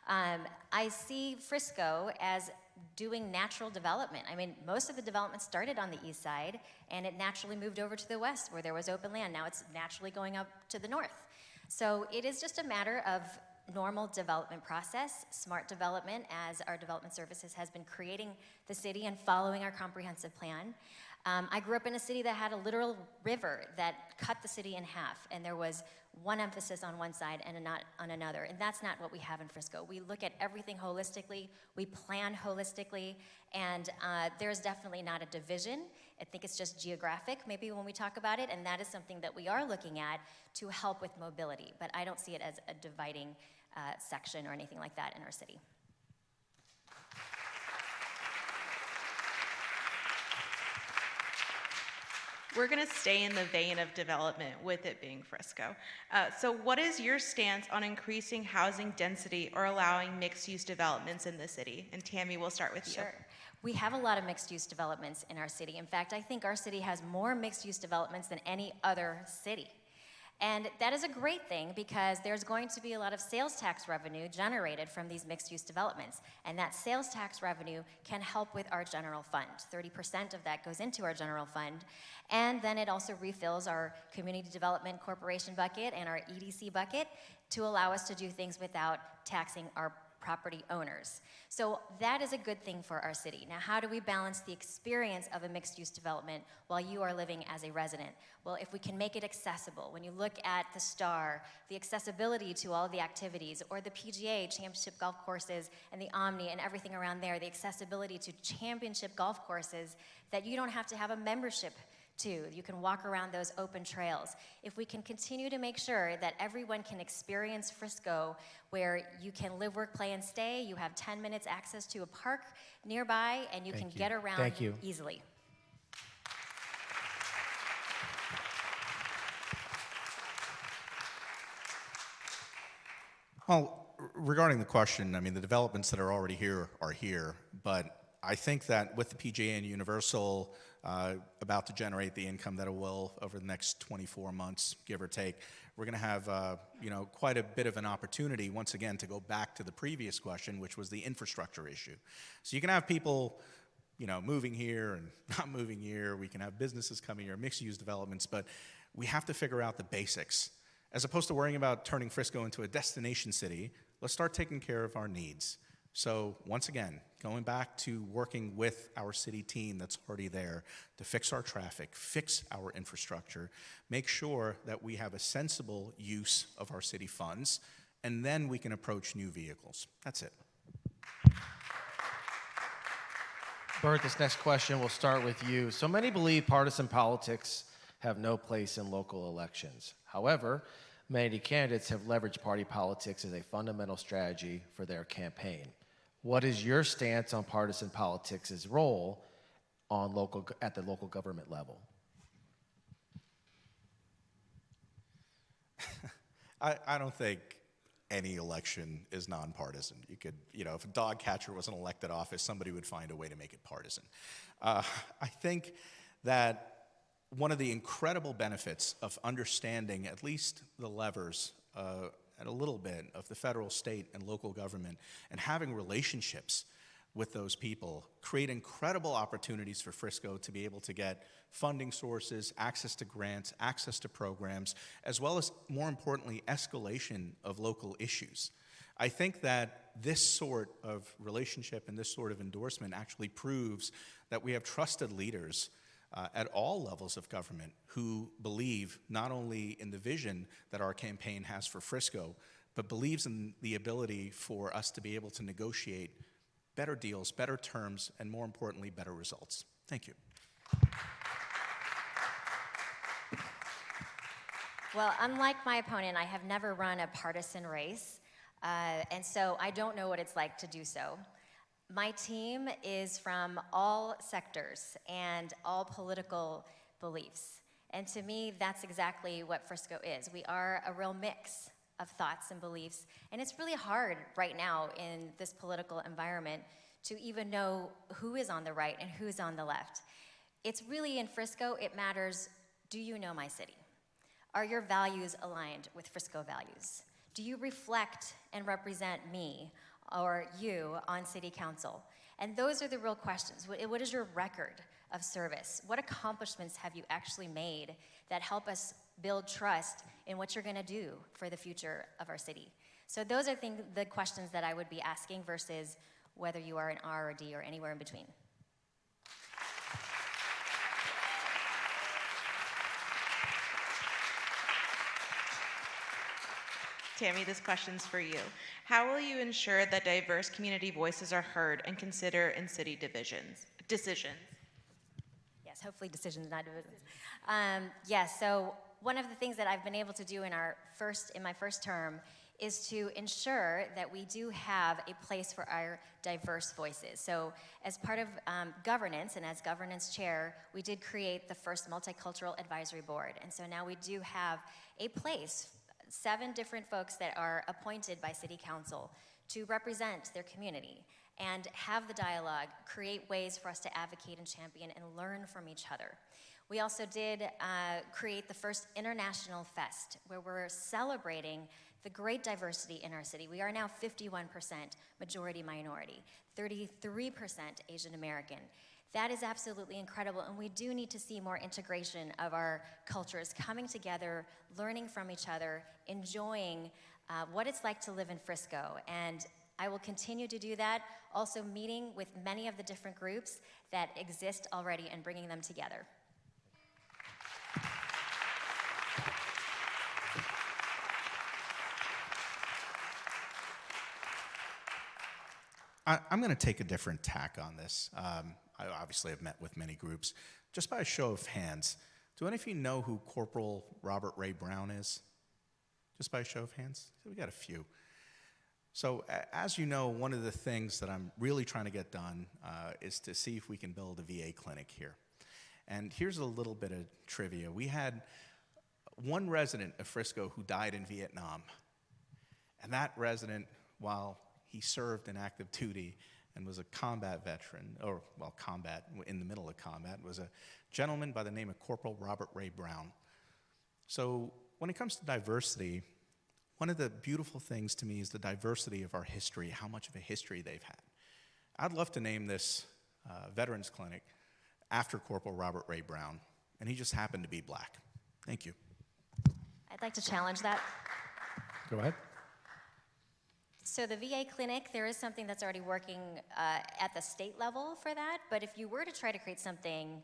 I see Frisco as doing natural development. I mean, most of the development started on the east side, and it naturally moved over to the west where there was open land. Now it's naturally going up to the north. So it is just a matter of normal development process, smart development, as our development services has been creating the city and following our comprehensive plan. I grew up in a city that had a literal river that cut the city in half, and there was one emphasis on one side and not on another, and that's not what we have in Frisco. We look at everything holistically, we plan holistically, and there's definitely not a division. I think it's just geographic, maybe when we talk about it, and that is something that we are looking at to help with mobility, but I don't see it as a dividing section or anything like that in our city. We're going to stay in the vein of development with it being Frisco. So what is your stance on increasing housing density or allowing mixed-use developments in the city? And Tammy, we'll start with you. Sure. We have a lot of mixed-use developments in our city. In fact, I think our city has more mixed-use developments than any other city. And that is a great thing because there's going to be a lot of sales tax revenue generated from these mixed-use developments. And that sales tax revenue can help with our general fund. 30% of that goes into our general fund. And then it also refills our Community Development Corporation bucket and our EDC bucket to allow us to do things without taxing our property owners. So that is a good thing for our city. Now, how do we balance the experience of a mixed-use development while you are living as a resident? Well, if we can make it accessible, when you look at the Star, the accessibility to all of the activities, or the PGA, championship golf courses, and the Omni and everything around there, the accessibility to championship golf courses that you don't have to have a membership to. You can walk around those open trails. If we can continue to make sure that everyone can experience Frisco, where you can live, work, play, and stay, you have 10 minutes access to a park nearby, and you can get around easily. Well, regarding the question, I mean, the developments that are already here are here, but I think that with the PGA and Universal about to generate the income that it will over the next 24 months, give or take, we're going to have quite a bit of an opportunity once again to go back to the previous question, which was the infrastructure issue. So you can have people, moving here and not moving here. We can have businesses coming here, mixed-use developments, but we have to figure out the basics. As opposed to worrying about turning Frisco into a destination city, let's start taking care of our needs. So once again, going back to working with our city team that's already there to fix our traffic, fix our infrastructure, make sure that we have a sensible use of our city funds, and then we can approach new vehicles. That's it. Bert, this next question will start with you. So many believe partisan politics have no place in local elections. However, many candidates have leveraged party politics as a fundamental strategy for their campaign. What is your stance on partisan politics' role at the local government level? I don't think any election is nonpartisan. You could, if a dog catcher was an elected office, somebody would find a way to make it partisan. I think that one of the incredible benefits of understanding at least the levers and a little bit of the federal, state, and local government and having relationships with those people create incredible opportunities for Frisco to be able to get funding sources, access to grants, access to programs, as well as, more importantly, escalation of local issues. I think that this sort of relationship and this sort of endorsement actually proves that we have trusted leaders at all levels of government who believe not only in the vision that our campaign has for Frisco, but believes in the ability for us to be able to negotiate better deals, better terms, and more importantly, better results. Thank you. Well, unlike my opponent, I have never run a partisan race, and so I don't know what it's like to do so. My team is from all sectors and all political beliefs. And to me, that's exactly what Frisco is. We are a real mix of thoughts and beliefs. And it's really hard right now in this political environment to even know who is on the right and who's on the left. It's really in Frisco, it matters, do you know my city? Are your values aligned with Frisco values? Do you reflect and represent me or you on city council? And those are the real questions. What is your record of service? What accomplishments have you actually made that help us build trust in what you're going to do for the future of our city? So those are the questions that I would be asking versus whether you are an R or D or anywhere in between. Tammy, this question's for you. How will you ensure that diverse community voices are heard and considered in city decisions? Yes, hopefully decisions, not divisions. Yes, so one of the things that I've been able to do in my first term is to ensure that we do have a place for our diverse voices. So as part of governance and as governance chair, we did create the first multicultural advisory board. And so now we do have a place, 7 different folks that are appointed by city council to represent their community and have the dialogue, create ways for us to advocate and champion and learn from each other. We also did create the first International Fest, where we're celebrating the great diversity in our city. We are now 51% majority minority, 33% Asian American. That is absolutely incredible, and we do need to see more integration of our cultures coming together, learning from each other, enjoying what it's like to live in Frisco, and I will continue to do that, also meeting with many of the different groups that exist already and bringing them together. I'm going to take a different tack on this. I obviously have met with many groups. Just by a show of hands, do any of you know who Corporal Robert Ray Brown is? Just by a show of hands? We got a few. So as you know, one of the things that I'm really trying to get done is to see if we can build a VA clinic here. And here's a little bit of trivia. We had one resident of Frisco who died in Vietnam. And that resident, while he served in active duty and was a combat veteran, or, well, combat, in the middle of combat, was a gentleman by the name of Corporal Robert Ray Brown. So when it comes to diversity, one of the beautiful things to me is the diversity of our history, how much of a history they've had. I'd love to name this Veterans Clinic after Corporal Robert Ray Brown, and he just happened to be black. Thank you. I'd like to challenge that. Go ahead. So the VA clinic, there is something that's already working at the state level for that, but if you were to try to create something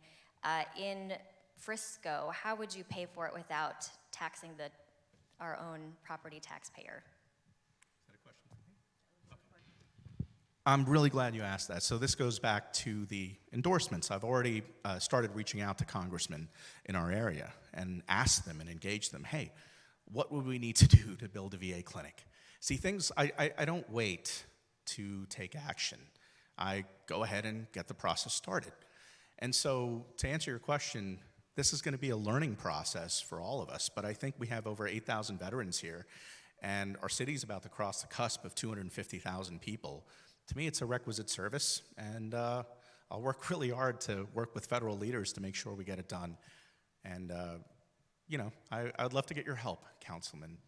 in Frisco, how would you pay for it without taxing our own property taxpayer? Is that a question for me? I'm really glad you asked that. So this goes back to the endorsements. I've already started reaching out to congressmen in our area and asked them and engaged them, hey, what would we need to do to build a VA clinic? See, I don't wait to take action. I go ahead and get the process started. And so to answer your question, this is going to be a learning process for all of us, but I think we have over 8,000 veterans here, and our city's about to cross the cusp of 250,000 people. To me, it's a requisite service, and I'll work really hard to work with federal leaders to make sure we get it done. And, you know, I'd love to get your help, councilmen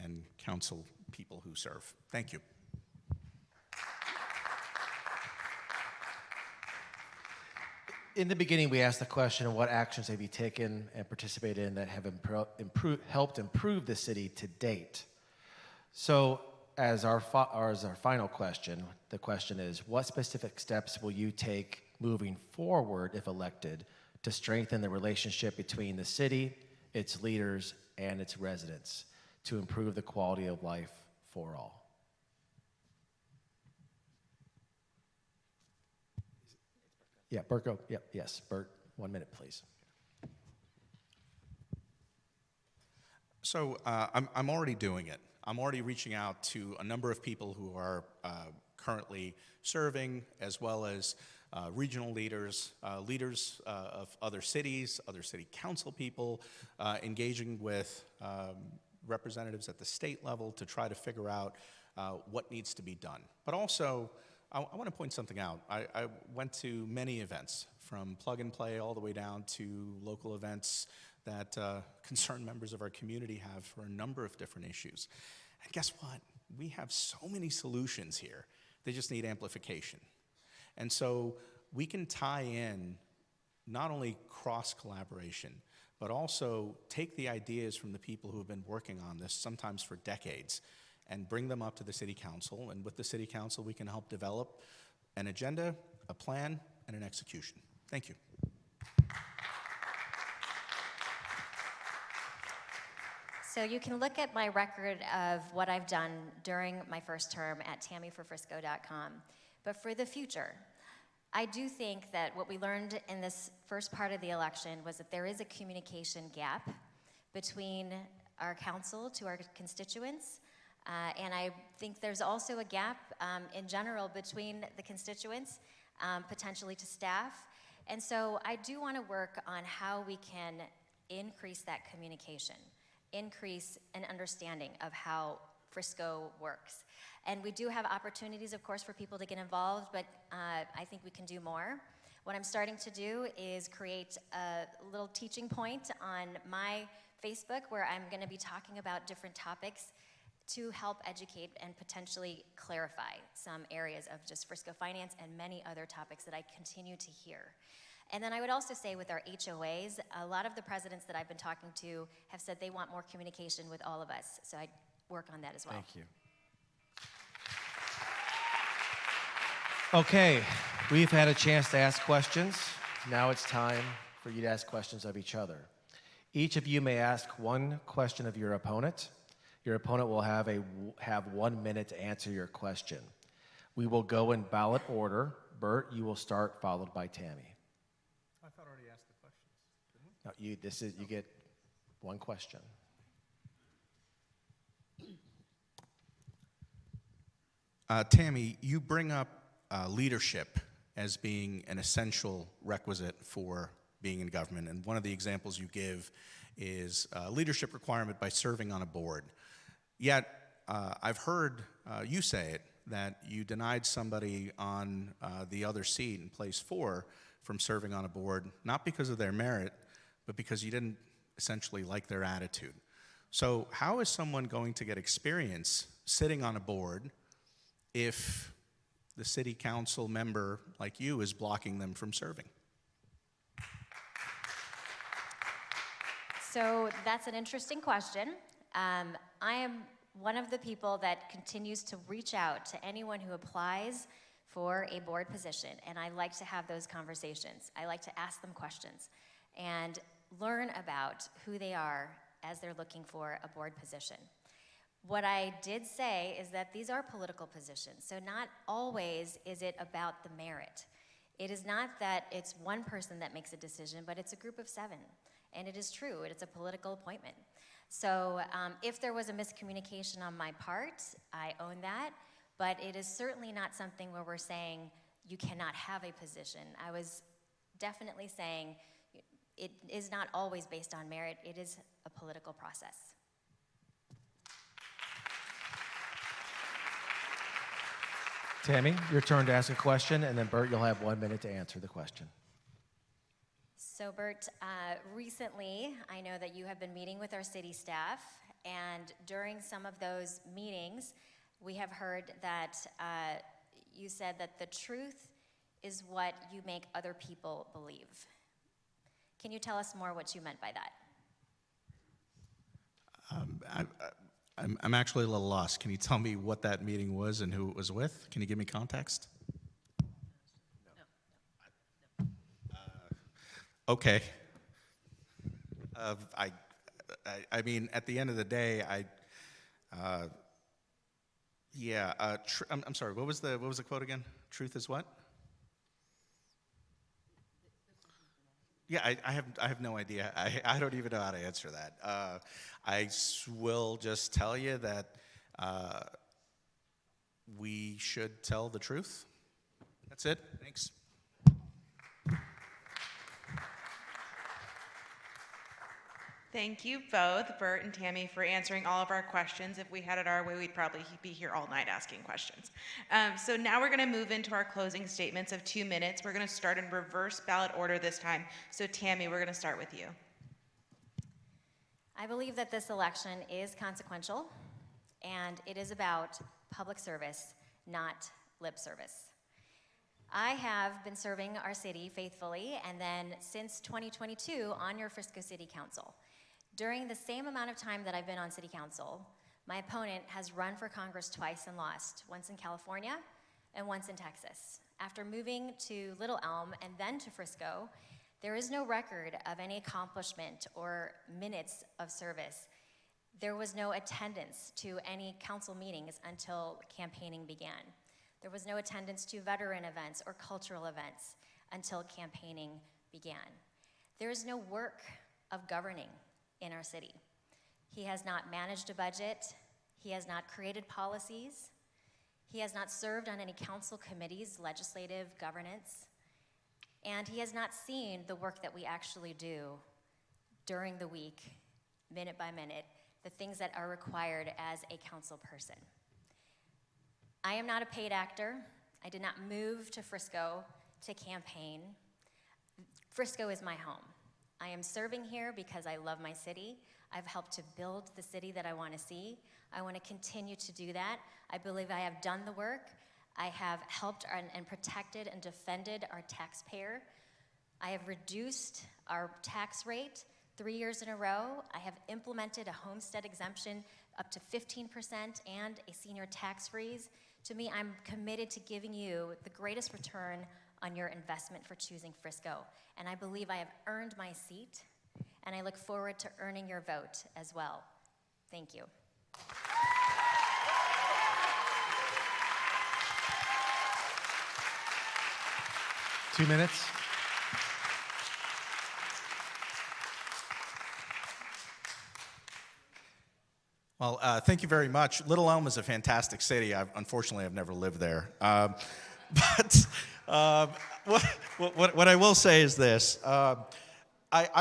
and council people who serve. Thank you. In the beginning, we asked the question of what actions have you taken and participated in that have helped improve the city to date. So as our final question, the question is, what specific steps will you take moving forward, if elected, to strengthen the relationship between the city, its leaders, and its residents to improve the quality of life for all? Yeah, Bert, go. Yep, yes, Bert, 1 minute, please. So I'm already doing it. I'm already reaching out to a number of people who are currently serving, as well as regional leaders, leaders of other cities, other city council people, engaging with representatives at the state level to try to figure out what needs to be done. But also, I want to point something out. I went to many events, from plug and play all the way down to local events that concerned members of our community have for a number of different issues. And guess what? We have so many solutions here. They just need amplification. And so we can tie in not only cross-collaboration, but also take the ideas from the people who have been working on this, sometimes for decades, and bring them up to the city council. And with the city council, we can help develop an agenda, a plan, and an execution. Thank you. So you can look at my record of what I've done during my first term at tammyforfrisco.com. But for the future, I do think that what we learned in this first part of the election was that there is a communication gap between our council to our constituents. And I think there's also a gap in general between the constituents, potentially to staff. And so I do want to work on how we can increase that communication, increase an understanding of how Frisco works. And we do have opportunities, of course, for people to get involved, but I think we can do more. What I'm starting to do is create a little teaching point on my Facebook where I'm going to be talking about different topics to help educate and potentially clarify some areas of just Frisco finance and many other topics that I continue to hear. And then I would also say with our HOAs, a lot of the presidents that I've been talking to have said they want more communication with all of us. So I'd work on that as well. Thank you. Okay, we've had a chance to ask questions. Now it's time for you to ask questions of each other. Each of you may ask one question of your opponent. Your opponent will have 1 minute to answer your question. We will go in ballot order. Bert, you will start, followed by Tammy. I thought I already asked the questions. No, you get one question. Tammy, you bring up leadership as being an essential requisite for being in government, and one of the examples you give is leadership requirement by serving on a board. Yet, I've heard you say it, that you denied somebody on the other seat in place 4 from serving on a board, not because of their merit, but because you didn't essentially like their attitude. So how is someone going to get experience sitting on a board if the city council member like you is blocking them from serving? So that's an interesting question. I am one of the people that continues to reach out to anyone who applies for a board position, and I like to have those conversations. I like to ask them questions and learn about who they are as they're looking for a board position. What I did say is that these are political positions, so not always is it about the merit. It is not that it's one person that makes a decision, but it's a group of 7. And it is true, it's a political appointment. So if there was a miscommunication on my part, I own that, but it is certainly not something where we're saying you cannot have a position. I was definitely saying it is not always based on merit, it is a political process. Tammy, your turn to ask a question, and then Bert, you'll have 1 minute to answer the question. So Bert, recently I know that you have been meeting with our city staff, and during some of those meetings, we have heard that you said that the truth is what you make other people believe. Can you tell us more what you meant by that? I'm actually a little lost. Can you tell me what that meeting was and who it was with? Can you give me context? Okay. I mean, at the end of the day, I'm sorry. What was the quote again? Truth is what? Yeah, I have no idea. I don't even know how to answer that. I will just tell you that we should tell the truth. That's it. Thanks. Thank you both, Bert and Tammy, for answering all of our questions. If we had it our way, we'd probably be here all night asking questions. So now we're going to move into our closing statements of 2 minutes. We're going to start in reverse ballot order this time. So Tammy, we're going to start with you. I believe that this election is consequential, and it is about public service, not lip service. I have been serving our city faithfully, and then since 2022 on your Frisco City Council. During the same amount of time that I've been on City Council, my opponent has run for Congress twice and lost, once in California and once in Texas. After moving to Little Elm and then to Frisco, there is no record of any accomplishment or minutes of service. There was no attendance to any council meetings until campaigning began. There was no attendance to veteran events or cultural events until campaigning began. There is no work of governing in our city. He has not managed a budget. He has not created policies. He has not served on any council committees, legislative, governance. And he has not seen the work that we actually do during the week, minute by minute, the things that are required as a council person. I am not a paid actor. I did not move to Frisco to campaign. Frisco is my home. I am serving here because I love my city. I've helped to build the city that I want to see. I want to continue to do that. I believe I have done the work. I have helped and protected and defended our taxpayer. I have reduced our tax rate 3 years in a row. I have implemented a homestead exemption up to 15% and a senior tax freeze To me, I'm committed to giving you the greatest return on your investment for choosing Frisco. And I believe I have earned my seat, and I look forward to earning your vote as well. Thank you. 2 minutes. Well, thank you very much. Little Elm is a fantastic city. Unfortunately, I've never lived there. But what I will say is this. I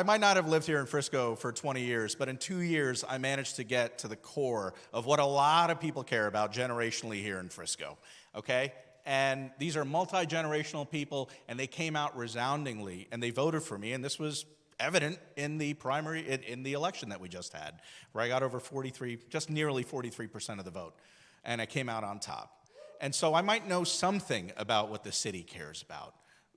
might not have lived here in Frisco for 20 years, but in 2 years, I managed to get to the core of what a lot of people care about generationally here in Frisco, okay? And these are multi-generational people, and they came out resoundingly, and they voted for me, and this was evident in the primary, in the election that we just had, where I got over 43, just nearly 43% of the vote, and I came out on top. And so I might know something about what the city cares about.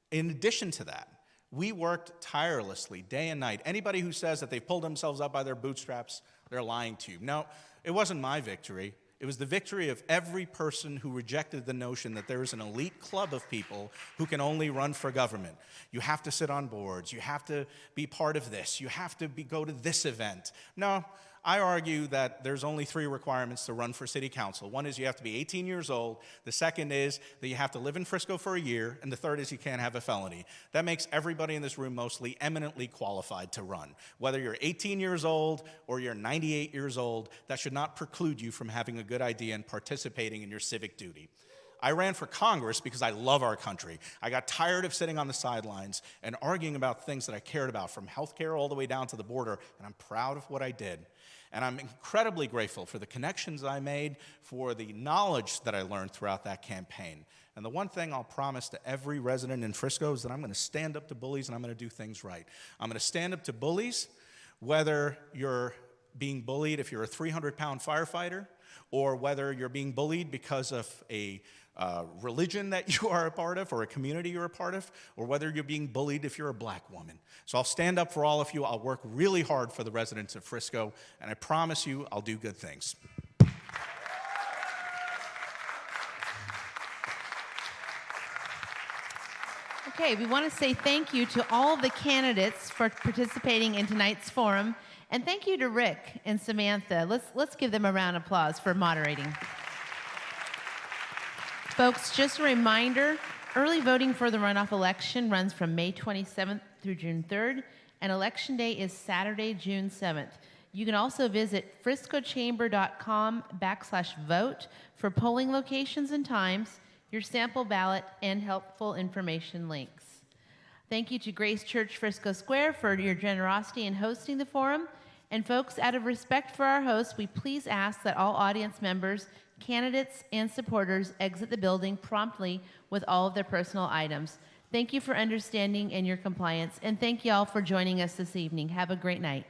In addition to that, we worked tirelessly day and night. Anybody who says that they've pulled themselves up by their bootstraps, they're lying to you. No, it wasn't my victory. It was the victory of every person who rejected the notion that there is an elite club of people who can only run for government. You have to sit on boards. You have to be part of this. You have to go to this event. No, I argue that there's only 3 requirements to run for city council. One is you have to be 18 years old. The second is that you have to live in Frisco for a year. And the third is you can't have a felony. That makes everybody in this room mostly eminently qualified to run. Whether you're 18 years old or you're 98 years old, that should not preclude you from having a good idea and participating in your civic duty. I ran for Congress because I love our country. I got tired of sitting on the sidelines and arguing about things that I cared about, from healthcare all the way down to the border, and I'm proud of what I did. And I'm incredibly grateful for the connections I made, for the knowledge that I learned throughout that campaign. And the one thing I'll promise to every resident in Frisco is that I'm going to stand up to bullies and I'm going to do things right. I'm going to stand up to bullies, whether you're being bullied if you're a 300-pound firefighter, or whether you're being bullied because of a religion that you are a part of or a community you're a part of, or whether you're being bullied if you're a black woman. So I'll stand up for all of you. I'll work really hard for the residents of Frisco, and I promise you I'll do good things. Okay, we want to say thank you to all of the candidates for participating in tonight's forum, and thank you to Rick and Samantha. Let's give them a round of applause for moderating. Folks, just a reminder, early voting for the runoff election runs from May 27th through June 3rd, and Election Day is Saturday, June 7th. You can also visit friscochamber.com/vote for polling locations and times, your sample ballot, and helpful information links. Thank you to Grace Church Frisco Square for your generosity in hosting the forum. And folks, out of respect for our hosts, we please ask that all audience members, candidates, and supporters exit the building promptly with all of their personal items. Thank you for understanding and your compliance, and thank you all for joining us this evening. Have a great night.